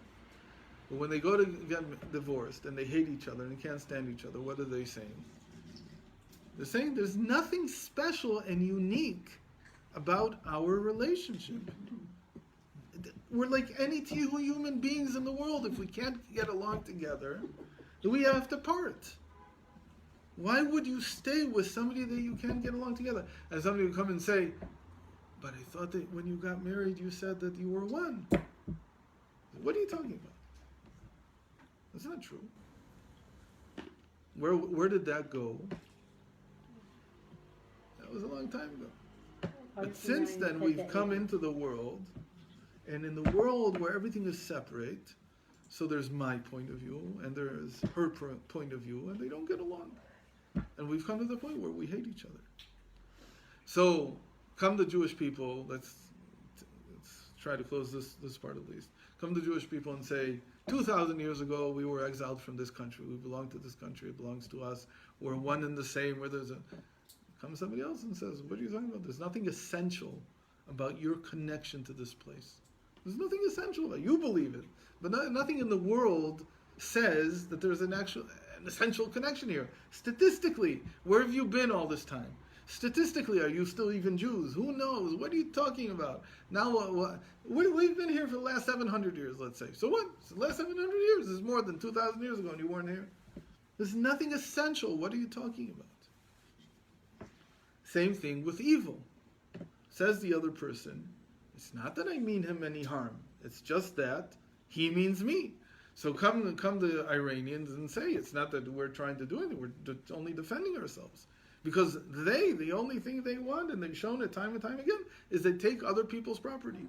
But when they go to get divorced and they hate each other and they can't stand each other, what are they saying? They're saying there's nothing special and unique about our relationship. We're like any two human beings in the world. If we can't get along together, then we have to part. Why would you stay with somebody that you can't get along together? And somebody would come and say, but I thought that when you got married, you said that you were one. What are you talking about? That's not true. Where did that go? That was a long time ago. But since then, we've come into the world, and in the world where everything is separate, so there's my point of view, and there's her point of view, and they don't get along. And we've come to the point where we hate each other. So, come the Jewish people, let's try to close this part at least. Come to Jewish people and say, 2,000 years ago, we were exiled from this country. We belong to this country. It belongs to us. We're one and the same. Where comes somebody else and says, what are you talking about? There's nothing essential about your connection to this place. There's nothing essential about it. You believe it. But nothing in the world says that there's an essential connection here. Statistically, where have you been all this time? Statistically, are you still even Jews? Who knows? What are you talking about? Now, we've been here for the last 700 years, let's say. So what? The last 700 years is more than 2,000 years ago and you weren't here. There's nothing essential. What are you talking about? Same thing with evil. Says the other person, it's not that I mean him any harm. It's just that he means me. So come the Iranians and say, it's not that we're trying to do anything. We're only defending ourselves. Because the only thing they want, and they've shown it time and time again, is they take other people's property.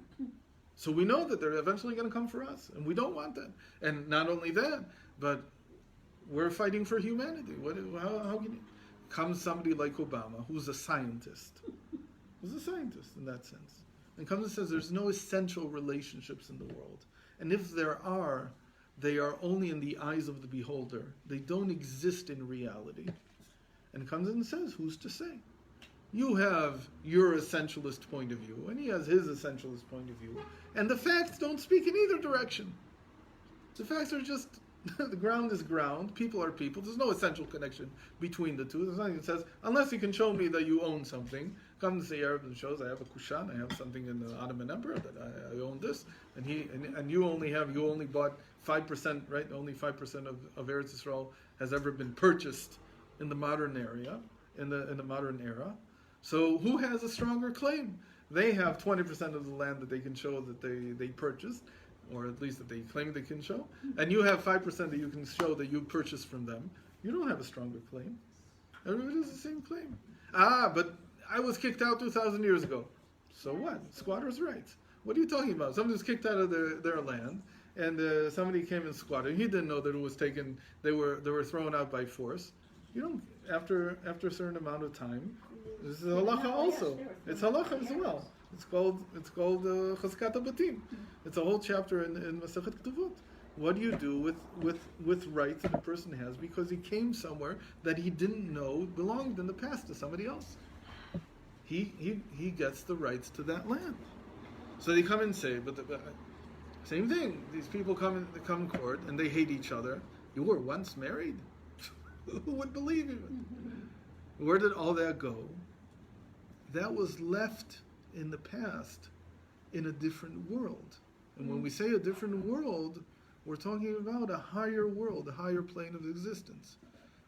So we know that they're eventually going to come for us, and we don't want that. And not only that, but we're fighting for humanity. How can you... Comes somebody like Obama, who's a scientist. Who's a scientist in that sense. And comes and says there's no essential relationships in the world. And if there are, they are only in the eyes of the beholder. They don't exist in reality. And comes in and says, who's to say? You have your essentialist point of view, and he has his essentialist point of view. And the facts don't speak in either direction. The facts are just, the ground is ground, people are people. There's no essential connection between the two. There's nothing that says, unless you can show me that you own something. Comes the Arab and shows, I have a Kushan, I have something in the Ottoman Empire, that I own this. And you only bought 5%, right? Only 5% of Eretz Yisrael has ever been purchased in the modern area, in the modern era. So who has a stronger claim? They have 20% of the land that they can show that they purchased, or at least that they claim they can show. And you have 5% that you can show that you purchased from them. You don't have a stronger claim. Everybody has the same claim. But I was kicked out 2,000 years ago. So what? Squatters' rights. What are you talking about? Somebody was kicked out of their land, and somebody came and squatted. He didn't know that it was taken. They were thrown out by force. You don't, after a certain amount of time, this is halacha also. It's halacha as well. It's called Chazkat HaBatim. It's a whole chapter in Masechet Ketuvot. What do you do with rights that a person has because he came somewhere that he didn't know belonged in the past to somebody else? He gets the rights to that land. So they come and say, but same thing. These people come in court and they hate each other. You were once married. Who would believe you? Where did all that go? That was left in the past in a different world. And when we say a different world, we're talking about a higher world, a higher plane of existence,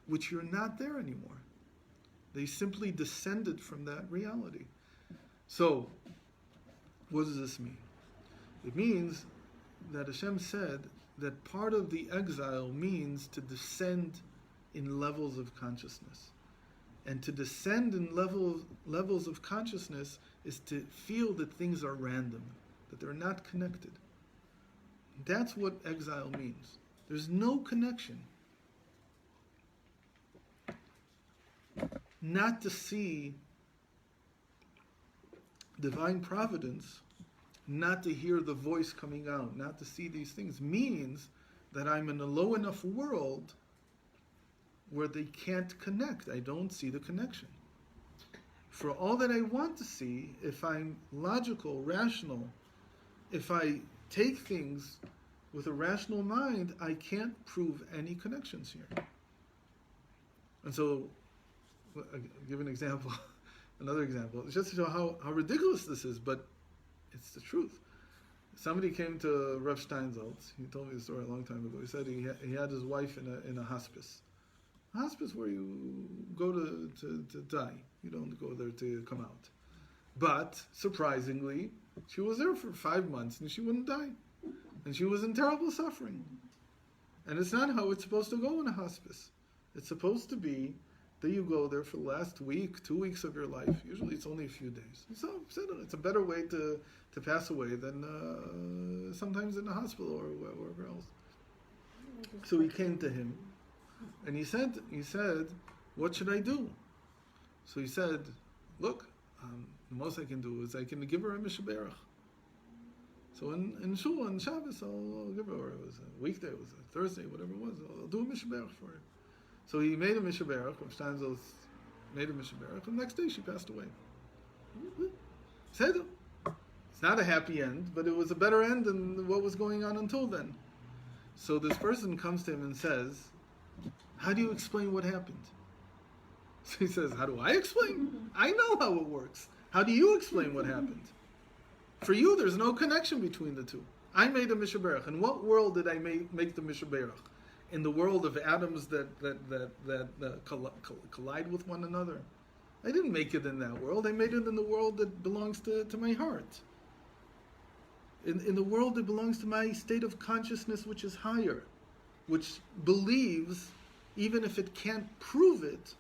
which you're not there anymore. They simply descended from that reality. So, what does this mean? It means that Hashem said that part of the exile means to descend in levels of consciousness. And to descend in levels of consciousness is to feel that things are random, that they're not connected. That's what exile means. There's no connection. Not to see divine providence, not to hear the voice coming out, not to see these things, means that I'm in a low enough world where they can't connect. I don't see the connection. For all that I want to see, if I'm logical, rational, if I take things with a rational mind, I can't prove any connections here. And so, I'll give an example, another example, just to show how ridiculous this is, but it's the truth. Somebody came to Rav Steinsaltz. He told me the story a long time ago. He said he had his wife in a hospice. A hospice where you go to die. You don't go there to come out. But, surprisingly, she was there for 5 months and she wouldn't die. And she was in terrible suffering. And it's not how it's supposed to go in a hospice. It's supposed to be that you go there for the last week, 2 weeks of your life. Usually it's only a few days. So it's a better way to pass away than sometimes in the hospital or wherever else. So he came to him and he said, what should I do? So he said, look, the most I can do is I can give her a mishaberach. So in Shul, on Shabbos, I'll give her, or it was a weekday, it was a Thursday, whatever it was, I'll do a mishaberach for her. So he made a mishaberach, Rav Steinsaltz made a mishaberach, and the next day she passed away. Said, it's not a happy end, but it was a better end than what was going on until then. So this person comes to him and says, how do you explain what happened? So he says, how do I explain? I know how it works. How do you explain what happened? For you, there's no connection between the two. I made a mishaberach. In what world did I make the mishaberach? In the world of atoms that collide with one another? I didn't make it in that world. I made it in the world that belongs to my heart. In the world that belongs to my state of consciousness, which is higher, which believes, even if it can't prove it,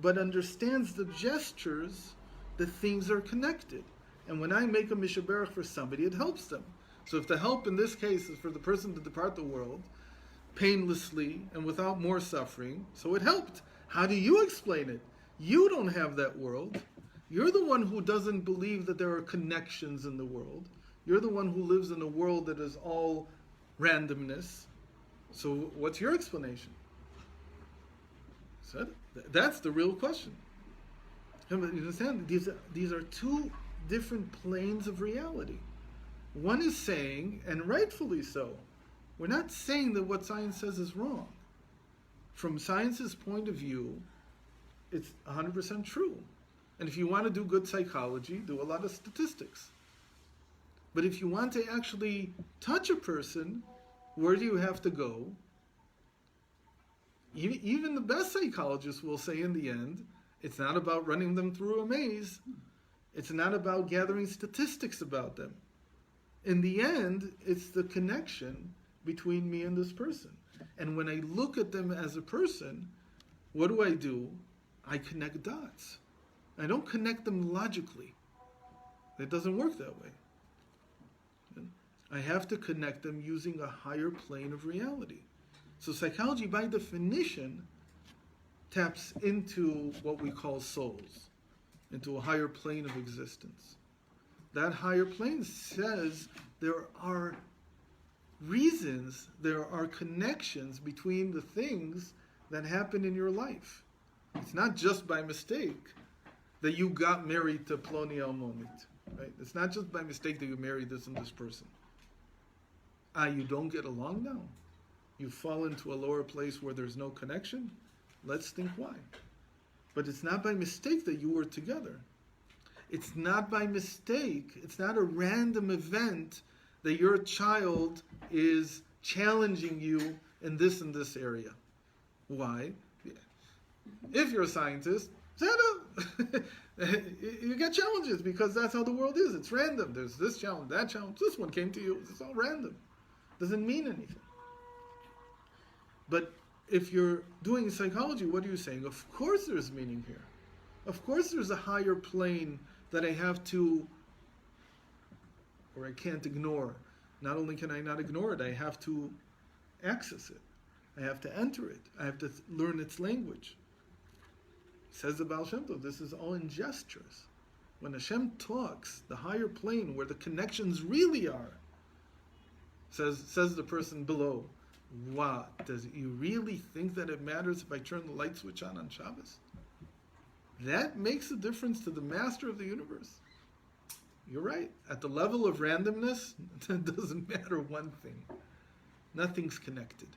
but understands the gestures, that things are connected. And when I make a mishaberach for somebody, it helps them. So if the help in this case is for the person to depart the world painlessly and without more suffering, so it helped. How do you explain it? You don't have that world. You're the one who doesn't believe that there are connections in the world. You're the one who lives in a world that is all randomness. So what's your explanation? So that's the real question. You understand? These are two different planes of reality. One is saying, and rightfully so, we're not saying that what science says is wrong. From science's point of view, it's 100% true. And if you want to do good psychology, do a lot of statistics. But if you want to actually touch a person, where do you have to go? Even the best psychologists will say in the end, it's not about running them through a maze. It's not about gathering statistics about them. In the end, it's the connection between me and this person. And when I look at them as a person, what do? I connect dots. I don't connect them logically. It doesn't work that way. I have to connect them using a higher plane of reality. So psychology, by definition, taps into what we call souls, into a higher plane of existence. That higher plane says there are reasons, there are connections between the things that happen in your life. It's not just by mistake that you got married to Ploni Almonit, right? It's not just by mistake that you married this and this person. You don't get along now? You fall into a lower place where there's no connection? Let's think why. But it's not by mistake that you were together. It's not by mistake, it's not a random event that your child is challenging you in this and this area. Why? If you're a scientist, you get challenges because that's how the world is. It's random. There's this challenge, that challenge. This one came to you. It's all random. Doesn't mean anything. But if you're doing psychology, what are you saying? Of course there's meaning here. Of course there's a higher plane that I have to, or I can't ignore. Not only can I not ignore it, I have to access it. I have to enter it. I have to learn its language. Says the Baal Shem Tov, this is all in gestures. When Hashem talks, the higher plane where the connections really are, says the person below, what? Does you really think that it matters if I turn the light switch on Shabbos? That makes a difference to the master of the universe. You're right. At the level of randomness, it doesn't matter one thing. Nothing's connected.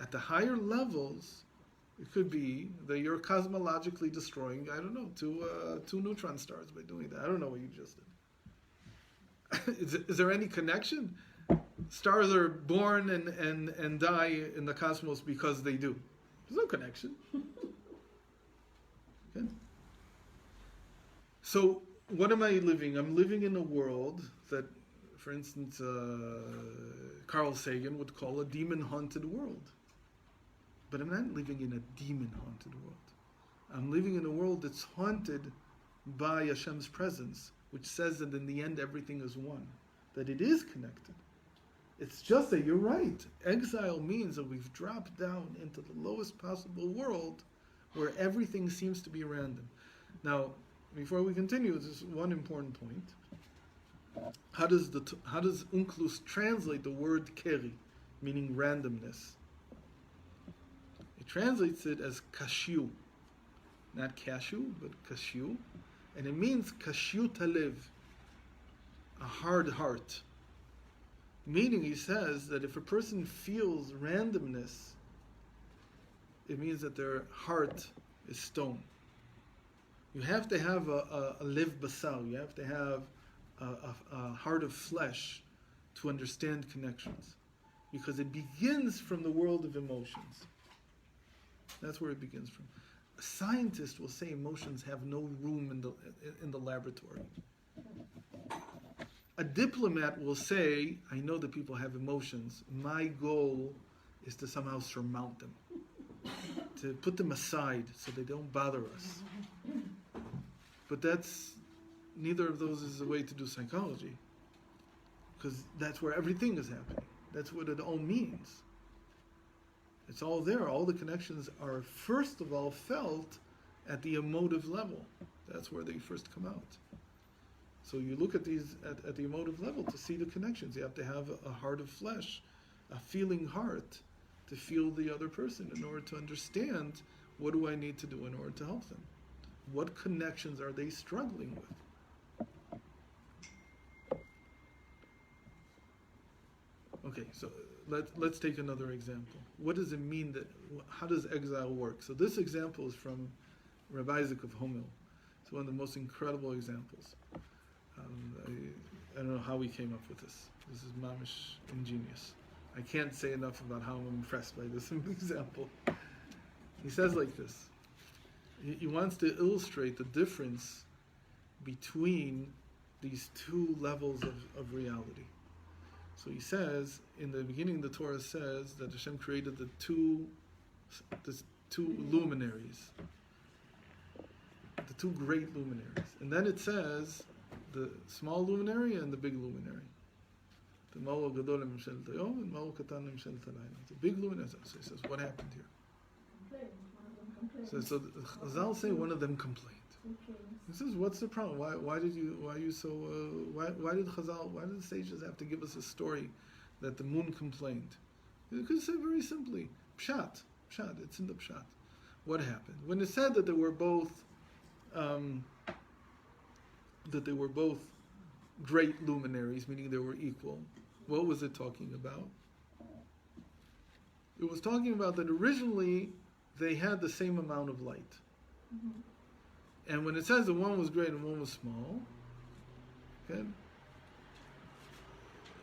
At the higher levels, it could be that you're cosmologically destroying, I don't know, two neutron stars by doing that. I don't know what you just did. Is there any connection? Stars are born and die in the cosmos because they do. There's no connection. Okay? So, what am I living? I'm living in a world that, for instance, Carl Sagan would call a demon-haunted world. But I'm not living in a demon-haunted world. I'm living in a world that's haunted by Hashem's presence, which says that in the end everything is one, that it is connected. It's just that you're right. Exile means that we've dropped down into the lowest possible world where everything seems to be random. Now, before we continue, there's one important point. How does Unklus translate the word keri, meaning randomness? It translates it as kashu, not cashew, but kashu, and it means kashu talev, a hard heart. Meaning, he says that if a person feels randomness, it means that their heart is stone. You have to have a lev basar, you have to have a heart of flesh to understand connections. Because it begins from the world of emotions. That's where it begins from. A scientist will say emotions have no room in the laboratory. A diplomat will say, I know that people have emotions. My goal is to somehow surmount them, to put them aside so they don't bother us. But neither of those is a way to do psychology, because that's where everything is happening. That's what it all means. It's all there. All the connections are first of all felt at the emotive level. That's where they first come out. So you look at these at the emotive level to see the connections. You have to have a heart of flesh, a feeling heart, to feel the other person in order to understand what do I need to do in order to help them. What connections are they struggling with? Okay, so let's take another example. What does it mean how does exile work? So this example is from Rabbi Isaac of Homel. It's one of the most incredible examples. I don't know how we came up with this. This is mamish ingenious. I can't say enough about how I'm impressed by this example. He says like this. He wants to illustrate the difference between these two levels of reality. So he says, in the beginning the Torah says that Hashem created the two luminaries, the two great luminaries. And then it says the small luminary and the big luminary. The Ma'or Gadol Mishel Tayom and Ma'or Katan Mishel Talayim. The big luminary. So he says, what happened here? So Chazal say one of them complained. He says, what's the problem? Why did the sages have to give us a story that the moon complained? You could say very simply, Pshat, it's in the Pshat. What happened? When it said that they were both great luminaries, meaning they were equal, what was it talking about? It was talking about that originally they had the same amount of light. Mm-hmm. And when it says that one was great and one was small, okay,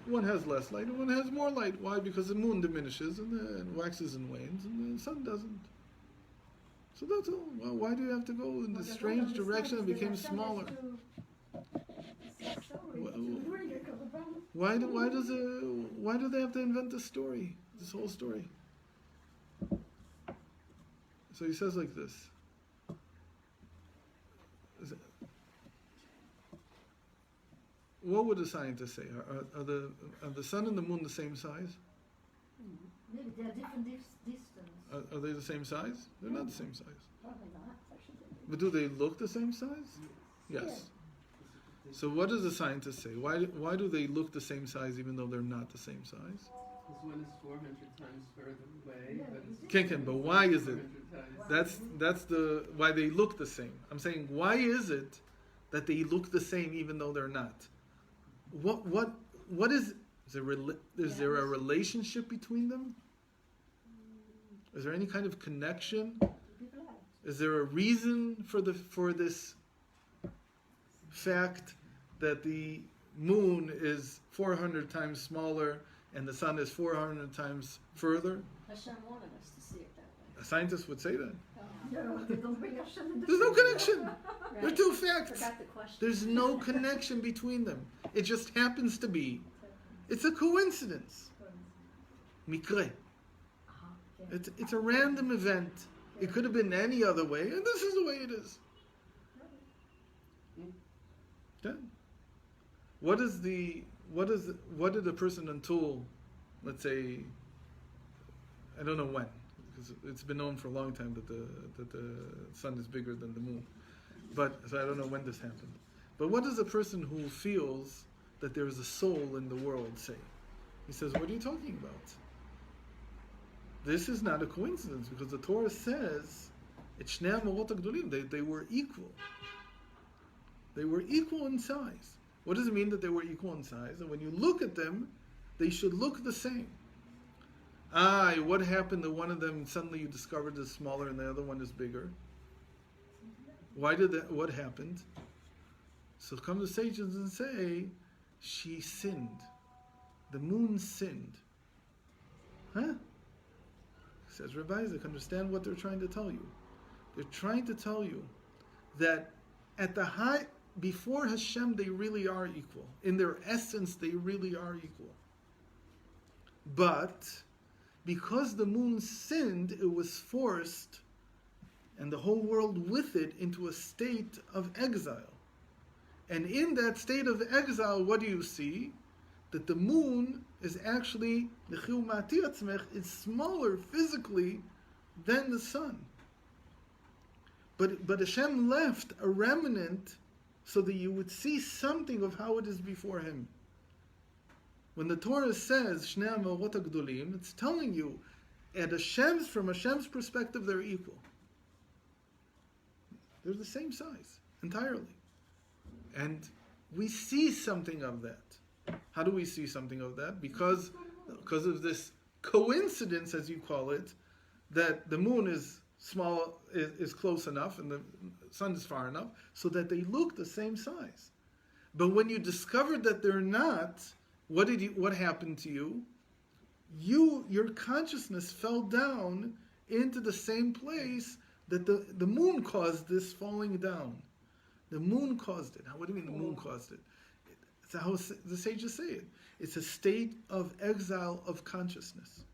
one has less light and one has more light. Why? Because the moon diminishes and waxes and wanes, and the sun doesn't. So that's all. Well, why do you have to go in this strange direction that became smaller? Why do they have to invent this story? This whole story. So he says like this. What would a scientist say? Are the sun and the moon the same size? Maybe they are different distance. Are they the same size? They're not the same size. Probably not. But do they look the same size? Yes. So what does a scientist say? Why do they look the same size even though they're not the same size? Because one is 400 times further away. But why is it? That's the why they look the same. I'm saying, why is it that they look the same even though they're not? What is there a relationship between them? Is there any kind of connection? Is there a reason for this fact that the moon is 400 times smaller and the sun is 400 times further? Hashem wanted us to see it that way. A scientist would say that. No, they don't bring Hashem in the There's no picture. connection. Right. They're two facts. Forgot the question. There's no connection between them. It just happens to be It's a coincidence. Mikre. It's a random event. It could have been any other way, and this is the way it is. Yeah. What did a person until, let's say, I don't know when, because it's been known for a long time that the sun is bigger than the moon. But so I don't know when this happened. But what does a person who feels that there is a soul in the world say? He says, what are you talking about? This is not a coincidence, because the Torah says it's Shnei HaMorot HaGdolim. They were equal. They were equal in size. What does it mean that they were equal in size? And when you look at them, they should look the same. What happened that one of them suddenly you discovered is smaller and the other one is bigger? Why did that? What happened? So come the sages and say, she sinned. The moon sinned. Huh? Says Rabbi Isaac, understand what they're trying to tell you. They're trying to tell you that at the high, before Hashem, they really are equal. In their essence, they really are equal. But because the moon sinned, it was forced, and the whole world with it, into a state of exile. And in that state of exile, what do you see? That the moon is actually, is smaller physically than the sun. But Hashem left a remnant so that you would see something of how it is before Him. When the Torah says, Shnei HaMorot HaGdolim, it's telling you, from Hashem's perspective, they're equal. They're the same size, entirely. And we see something of that. How do we see something of that? Because of this coincidence, as you call it, that the moon is small, is close enough, and the sun is far enough, so that they look the same size. But when you discovered that they're not, what happened to you? Your consciousness fell down into the same place that the moon caused this falling down. The moon caused it. What do you mean the moon caused it? It's how the sages say it. It's a state of exile of consciousness.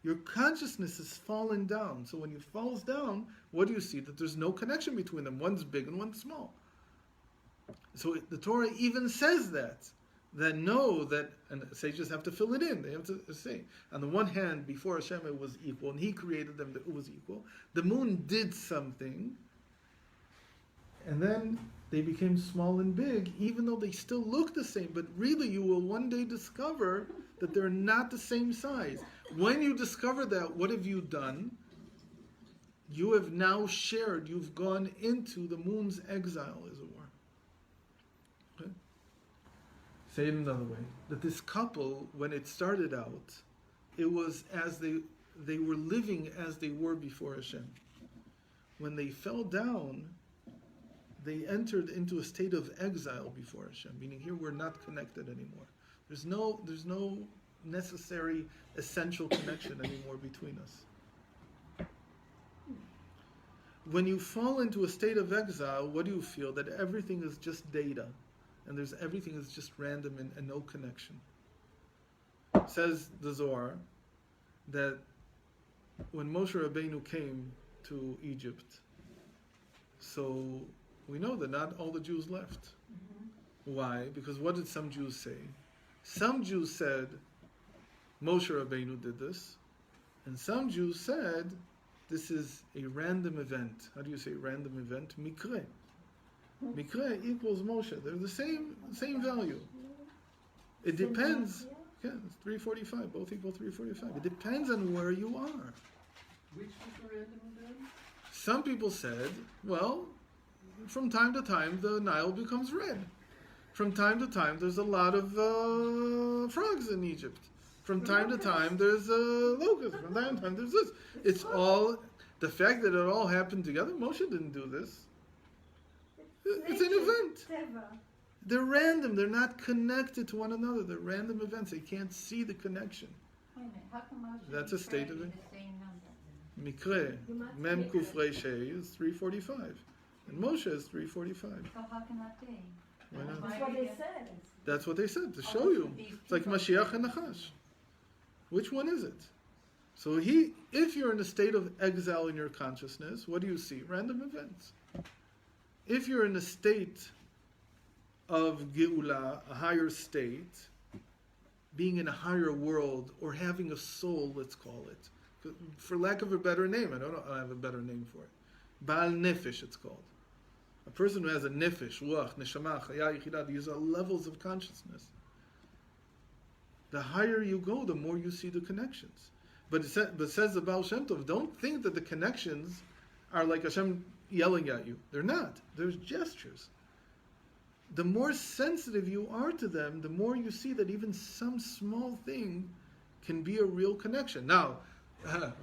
Your consciousness is fallen down. So when it falls down, what do you see? That there's no connection between them. One's big and one's small. So the Torah even says that and sages have to fill it in. They have to say, on the one hand, before Hashem it was equal, and He created them, it was equal. The moon did something, and then they became small and big, even though they still look the same. But really, you will one day discover that they're not the same size. When you discover that, what have you done? You have now shared, you've gone into the moon's exile, as it were. Okay? Say it another way. That this couple, when it started out, it was as they were living as they were before Hashem. When they fell down, they entered into a state of exile before Hashem, meaning here we're not connected anymore. There's no necessary essential connection anymore between us. When you fall into a state of exile, what do you feel? That everything is just data, and everything is just random and no connection. Says the Zohar that when Moshe Rabbeinu came to Egypt, so we know that not all the Jews left. Why? Because what did some Jews say? Some Jews said, Moshe Rabbeinu did this. And some Jews said, this is a random event. How do you say random event? Mikre. Mikre equals Moshe. They're the same value. It depends. Yeah, it's 345. Both equal 345. It depends on where you are. Which was the random event? Some people said, well, from time to time the Nile becomes red. From time to time there's a lot of frogs in Egypt. From time to time there's locusts. From time to time there's this. It's all, the fact that it all happened together, Moshe didn't do this. It's an event. They're random. They're not connected to one another. They're random events. They can't see the connection. Wait a minute, how come Moshe That's a state of it. the same number? Mikre, Mem Kuf Reishei is 345. And Moshe is 345. So how can that be? Why not? That's what they said. That's what they said, to show you. It's like Mashiach and Nachash. Which one is it? So if you're in a state of exile in your consciousness, what do you see? Random events. If you're in a state of Geula, a higher state, being in a higher world, or having a soul, let's call it. For lack of a better name, I don't know, I have a better name for it. Baal Nefesh, it's called. A person who has a Nefesh, Ruach, Neshama, Chaya, Yechidah, these are levels of consciousness. The higher you go, the more you see the connections. But says the Baal Shem Tov, don't think that the connections are like Hashem yelling at you. They're not. There's gestures. The more sensitive you are to them, the more you see that even some small thing can be a real connection. Now,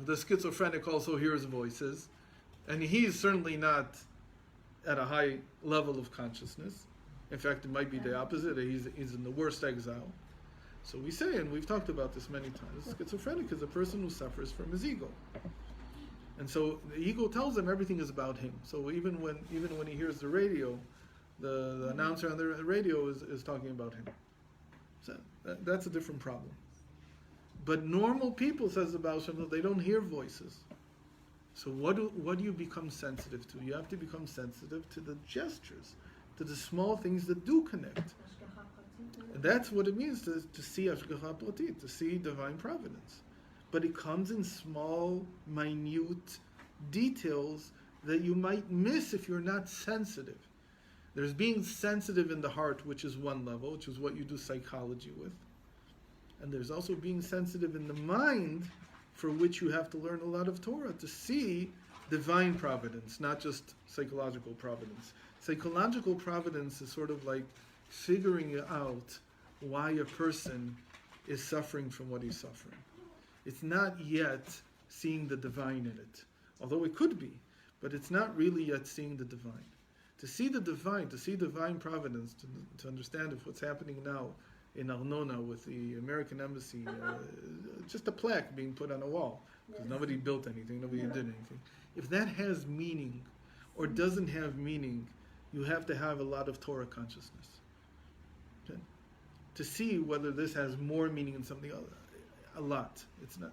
the schizophrenic also hears voices, and he's certainly not at a high level of consciousness. In fact, it might be the opposite. He's in the worst exile. So we say, and we've talked about this many times, schizophrenic is a person who suffers from his ego. And so the ego tells him everything is about him. So even when he hears the radio, the announcer on the radio is talking about him. So that's a different problem. But normal people, says the Baal Shem Tov, they don't hear voices. So what do you become sensitive to? You have to become sensitive to the gestures, to the small things that do connect. And that's what it means to see Hashgacha Pratit, to see divine providence. But it comes in small, minute details that you might miss if you're not sensitive. There's being sensitive in the heart, which is one level, which is what you do psychology with. And there's also being sensitive in the mind, for which you have to learn a lot of Torah, to see divine providence, not just psychological providence. Psychological providence is sort of like figuring out why a person is suffering from what he's suffering. It's not yet seeing the divine in it, although it could be, but it's not really yet seeing the divine. To see the divine, to see divine providence, to understand if what's happening now in Arnona with the American embassy, just a plaque being put on a wall, because nobody built anything, nobody did anything. If that has meaning or doesn't have meaning, you have to have a lot of Torah consciousness. Okay? To see whether this has more meaning in something else, a lot. It's not.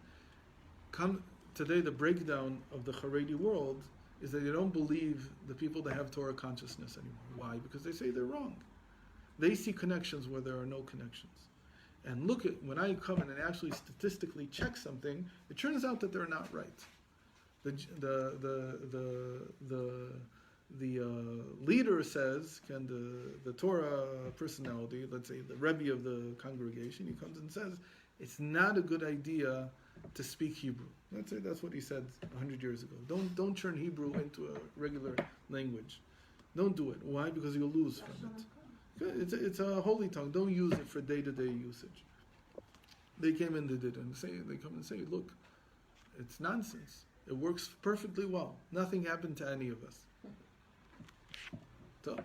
Today, the breakdown of the Haredi world is that they don't believe the people that have Torah consciousness anymore. Why? Because they say they're wrong. They see connections where there are no connections. And look at, when I come in and actually statistically check something, it turns out that they're not right. The leader says, the Torah personality, let's say the Rebbe of the congregation, he comes and says, it's not a good idea to speak Hebrew. Let's say that's what he said 100 years ago. Don't turn Hebrew into a regular language. Don't do it. Why? Because you'll lose from it. It's a holy tongue. Don't use it for day-to-day usage. They came and they did, and they come and say, look, it's nonsense. It works perfectly well. Nothing happened to any of us. So,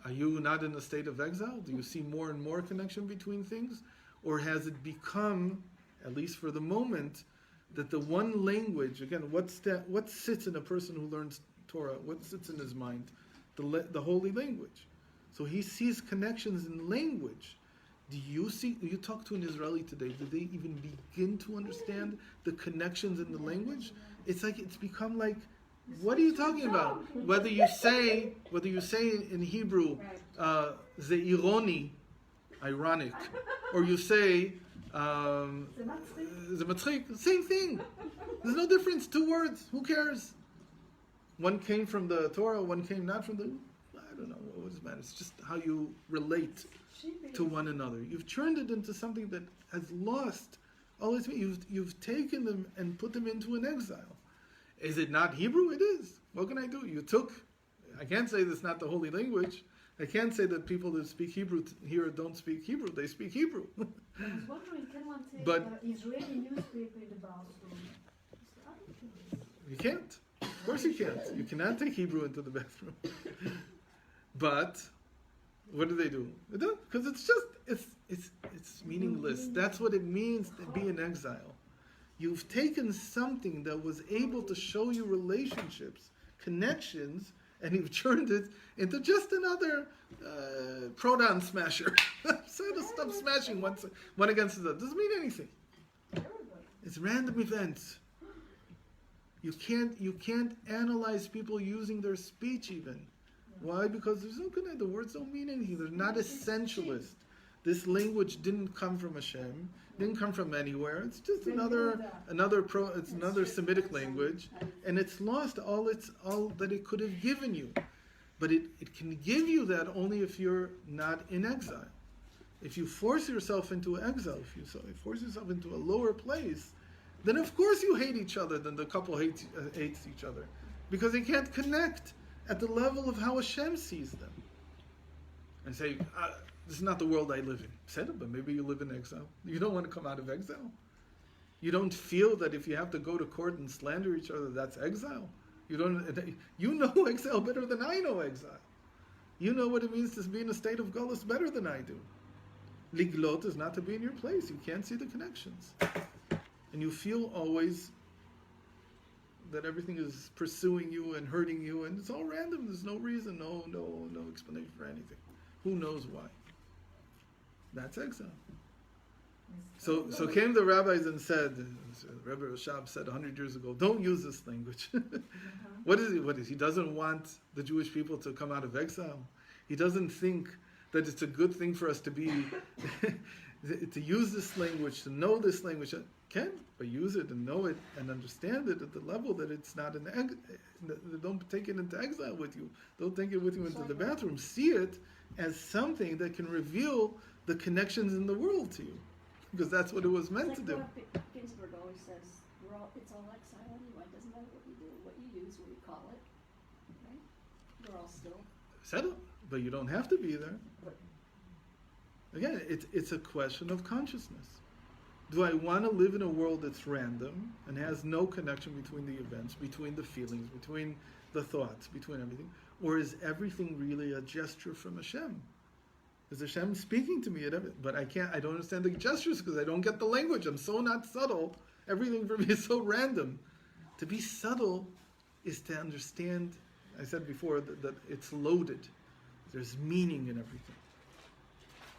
are you not in a state of exile? Do you see more and more connection between things? Or has it become, at least for the moment, that the one language, again, what sits in a person who learns Torah? What sits in his mind? The holy language. So he sees connections in language. Do you talk to an Israeli today, do they even begin to understand the connections in the language? It's become like, what are you talking about? Whether you say in Hebrew, ze ironi, ironic, or you say, ze matzrik, same thing. There's no difference, 2 words, who cares? One came from the Torah, one came not from the, I don't know, what does it matter? It's just how you relate to one another. You've turned it into something that has lost all its meaning. You've taken them and put them into an exile. Is it not Hebrew? It is. What can I do? I can't say that's not the holy language. I can't say that people that speak Hebrew here don't speak Hebrew. They speak Hebrew. I was wondering, can one take But Israeli newspaper in the bathroom? you can't. Of course you can't. You cannot take Hebrew into the bathroom. But what do? They don't, because it's meaningless. That's what it means to be in exile. You've taken something that was able to show you relationships, connections, and you've turned it into just another proton smasher. So to stop smashing one against the other. Doesn't mean anything. It's random events. You can't analyze people using their speech even. Why? Because there's no good. The words don't mean anything. They're not essentialist. This language didn't come from Hashem. Didn't come from anywhere. It's just another Semitic language, and it's lost all that it could have given you. But it can give you that only if you're not in exile. If you force yourself into exile, if you force yourself into a lower place, then of course you hate each other. Then the couple hates each other because they can't connect at the level of how Hashem sees them. And say, this is not the world I live in. Said it, but maybe you live in exile. You don't want to come out of exile. You don't feel that if you have to go to court and slander each other, that's exile. You know exile better than I know exile. You know what it means to be in a state of galus better than I do. Liglot is not to be in your place. You can't see the connections. And you feel always that everything is pursuing you and hurting you, and it's all random. There's no reason, no explanation for anything. Who knows why? That's exile. So came the rabbis and said, Rebbe Rashab said 100 years ago, don't use this language. What is he doesn't want the Jewish people to come out of exile. He doesn't think that it's a good thing for us to be, to use this language, to know this language. Can, but use it and know it and understand it at the level that it's not don't take it into exile with you. Don't take it with you into the bathroom. See it as something that can reveal the connections in the world to you. Because that's what it was meant to do. What Ginsburg always says, it's all exile anyway. It doesn't matter what you do, what you use, what you call it. Right? We're all still. Settle, but you don't have to be there. Again, it's a question of consciousness. Do I want to live in a world that's random and has no connection between the events, between the feelings, between the thoughts, between everything? Or is everything really a gesture from Hashem? Is Hashem speaking to me? But I don't understand the gestures because I don't get the language. I'm so not subtle. Everything for me is so random. To be subtle is to understand, I said before, that it's loaded. There's meaning in everything.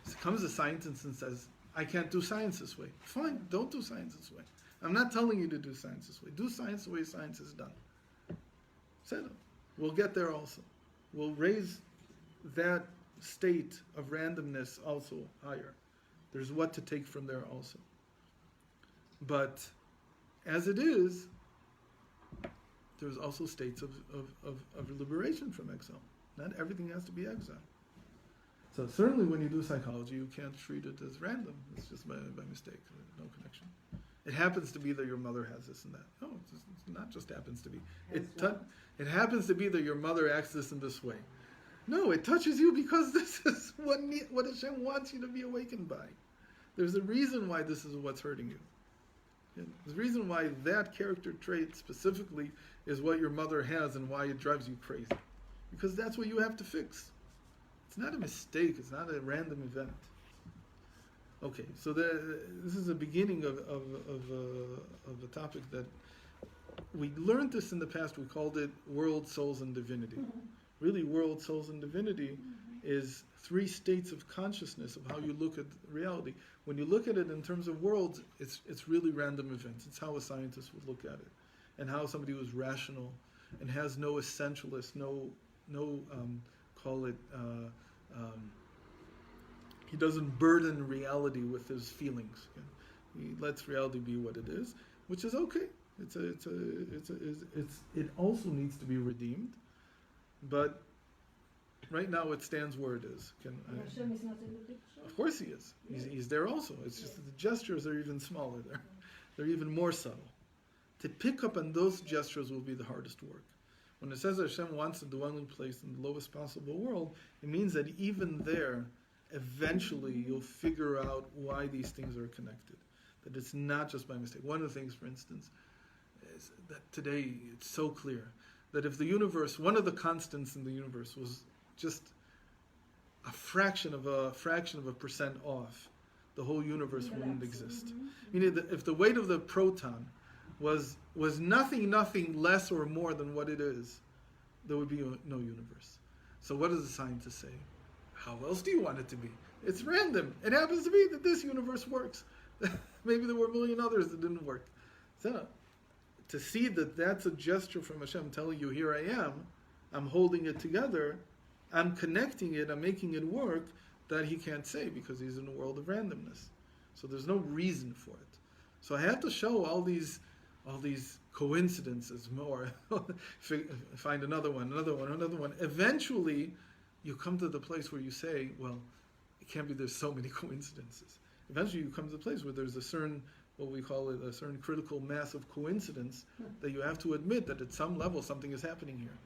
So comes a scientist and says, I can't do science this way. Fine, don't do science this way. I'm not telling you to do science this way. Do science the way science is done. Settle. We'll get there also. We'll raise that state of randomness also higher. There's what to take from there also. But as it is, there's also states of liberation from exile. Not everything has to be exile. So certainly when you do psychology, you can't treat it as random. It's just by mistake, no connection. It happens to be that your mother has this and that. No, it's not just happens to be. It happens to be that your mother acts this in this way. No, it touches you because this is what Hashem wants you to be awakened by. There's a reason why this is what's hurting you. There's a reason why that character trait specifically is what your mother has and why it drives you crazy. Because that's what you have to fix. It's not a mistake. It's not a random event. Okay, so this is the beginning of a topic that we learned this in the past. We called it world, souls, and divinity. Mm-hmm. Really, world, souls, and divinity is 3 states of consciousness of how you look at reality. When you look at it in terms of worlds, it's really random events. It's how a scientist would look at it, and how somebody who's rational and has no essentialist, he doesn't burden reality with his feelings. He lets reality be what it is, which is okay. It also needs to be redeemed, but right now it stands where it is. Hashem is not in the picture? Of course he is. He's there also. It's just that the gestures are even smaller there. They're even more subtle. To pick up on those gestures will be the hardest work. When it says that Hashem wants a dwelling place in the lowest possible world, it means that even there, eventually you'll figure out why these things are connected. That it's not just by mistake. One of the things, for instance, is that today it's so clear that if the universe, one of the constants in the universe was just a fraction of a percent off, the whole universe wouldn't exist. Meaning that if the weight of the proton was nothing less or more than what it is, there would be no universe. So what does the scientist say? How else do you want it to be? It's random. It happens to be that this universe works. Maybe there were a million others that didn't work. So to see that that's a gesture from Hashem telling you, here I am, I'm holding it together, I'm connecting it, I'm making it work, that he can't say because he's in a world of randomness. So there's no reason for it. So I have to show all these coincidences more. Find another one. Eventually, you come to the place where you say, well, it can't be there's so many coincidences. Eventually you come to the place where there's a certain, what we call it, a certain critical mass of coincidence that you have to admit that at some level something is happening here.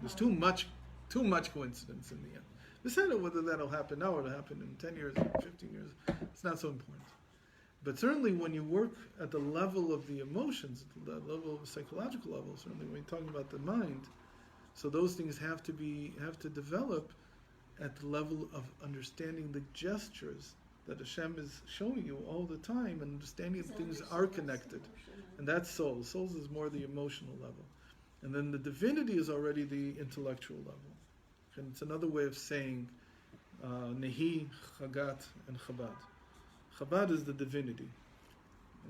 There's too much coincidence in the end. Decide whether that'll happen now or it'll happen in 10 years, 15 years. It's not so important. But certainly when you work at the level of the emotions, at the level of the psychological level, certainly when you're talking about the mind, so those things have to develop at the level of understanding the gestures that Hashem is showing you all the time, and understanding that things are connected. And that's soul. Souls is more the emotional level. And then the divinity is already the intellectual level. And it's another way of saying Nehi, Chagat, and Chabad. Chabad is the divinity.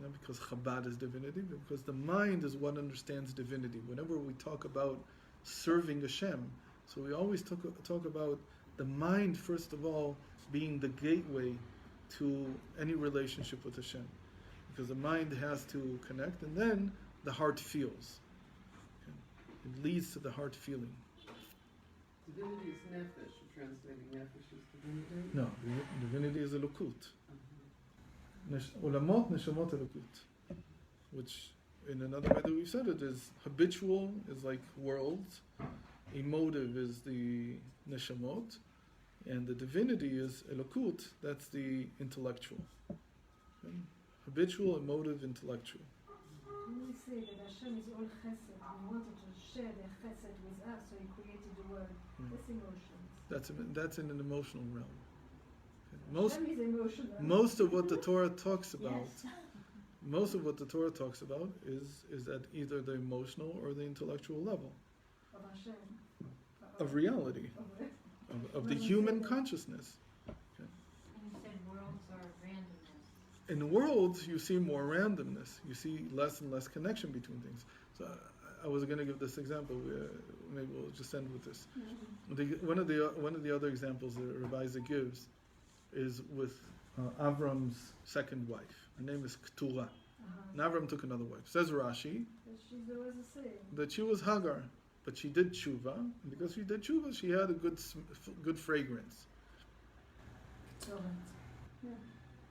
Not because Chabad is divinity, but because the mind is what understands divinity. Whenever we talk about serving Hashem, so we always talk about the mind, first of all, being the gateway to any relationship with Hashem. Because the mind has to connect, and then the heart feels. Okay? It leads to the heart feeling. Divinity is nefesh. You're translating nefesh as divinity? No, divinity is elokut. Ulamot neshamot elokut. Which, in another way that we've said it, is habitual, is like worlds. Emotive is the neshamot. And the divinity is elokut, that's the intellectual. Okay? Habitual, emotive, intellectual. When we say that Hashem is all chesed, He wanted to share the chesed with us, so He created the world. That's emotions. That's in an emotional realm. Okay. Hashem is emotional. Most of what the Torah talks about, Yes. most of what the Torah talks about is at either the emotional or the intellectual level Of Hashem. of reality, Of it. of the human consciousness. And you said worlds are randomness. In worlds, you see more randomness. You see less and less connection between things. So I was going to give this example. Maybe we'll just end with this. One of the other examples that Rabbi Isaac gives is with Avram's second wife. Her name is Keturah. And Avram took another wife. Says Rashi There was a saying. that she was Hagar, but she did tshuva, and because she did tshuva, she had a good fragrance. Yeah.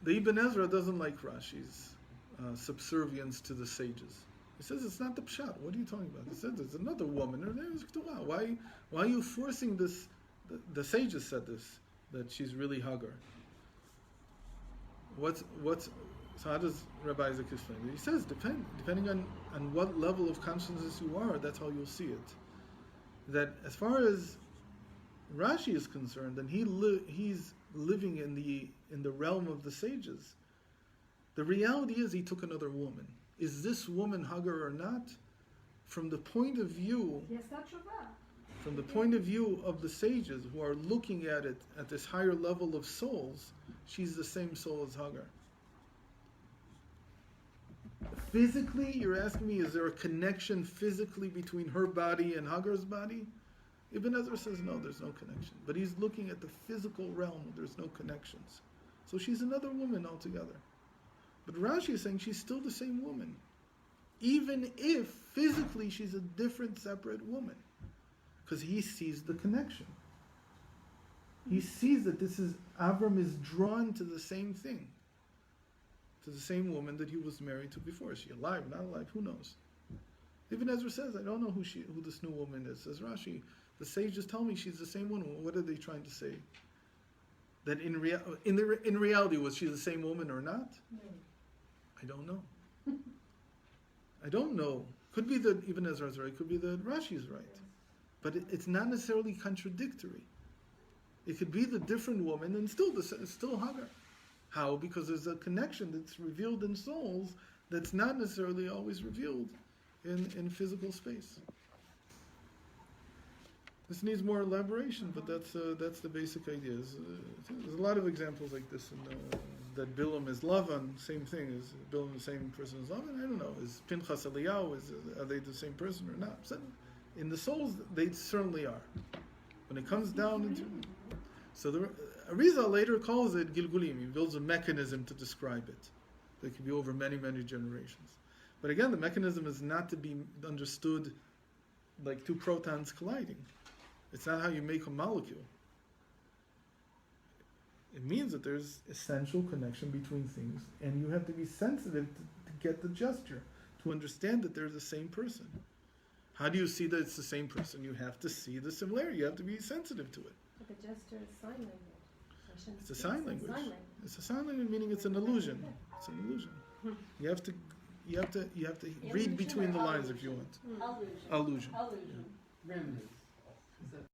The Ibn Ezra doesn't like Rashi's subservience to the sages. He says it's not the pshat. What are you talking about? He says there's another woman. Her name is Keturah. Why are you forcing this? The sages said this, that she's really Hagar. So how does Rabbi Isaac explain it? He says depending on what level of consciousness you are, that's how you'll see it. That as far as Rashi is concerned, and he's living in the realm of the sages, the reality is he took another woman. Is this woman Hagar or not? From the point of view, Yes, that's Shabbat. from the point of view of the sages who are looking at it at this higher level of souls, she's the same soul as Hagar. Physically, you're asking me, is there a connection physically between her body and Hagar's body? Ibn Ezra says no, there's no connection. But he's looking at the physical realm, there's no connections. So she's another woman altogether. But Rashi is saying she's still the same woman, even if physically she's a different, separate woman. Because he sees the connection. He sees that Avram is drawn to the same thing, to the same woman that he was married to before. Is she alive, not alive? Who knows? Ibn Ezra says, I don't know who this new woman is. Says Rashi, the sages tell me she's the same woman. What are they trying to say? That in reality, was she the same woman or not? No. I don't know. I don't know. Could be that Ibn Ezra is right. Could be that Rashi is right. But it's not necessarily contradictory. It could be the different woman and still Hagar. How? Because there's a connection that's revealed in souls that's not necessarily always revealed in physical space. This needs more elaboration, but that's the basic idea. There's a lot of examples like this in that Bilam is Lavan, same thing. Is Bilam the same person as Lavan? I don't know. Is Pinchas Eliyahu, are they the same person or not? So in the souls, they certainly are. When it comes down into... So the Arizal later calls it Gilgulim. He builds a mechanism to describe it. That could be over many, many generations. But again, the mechanism is not to be understood like two protons colliding. It's not how you make a molecule. It means that there's essential connection between things, and you have to be sensitive to get the gesture, to understand that they're the same person. How do you see that it's the same person? You have to see the similarity. You have to be sensitive to it. But the gesture is sign language. It's a sign language. It's a sign language, meaning it's an illusion. It's an illusion. You have to read between the lines if you want. Illusion. Illusion. Illusion. Remnant.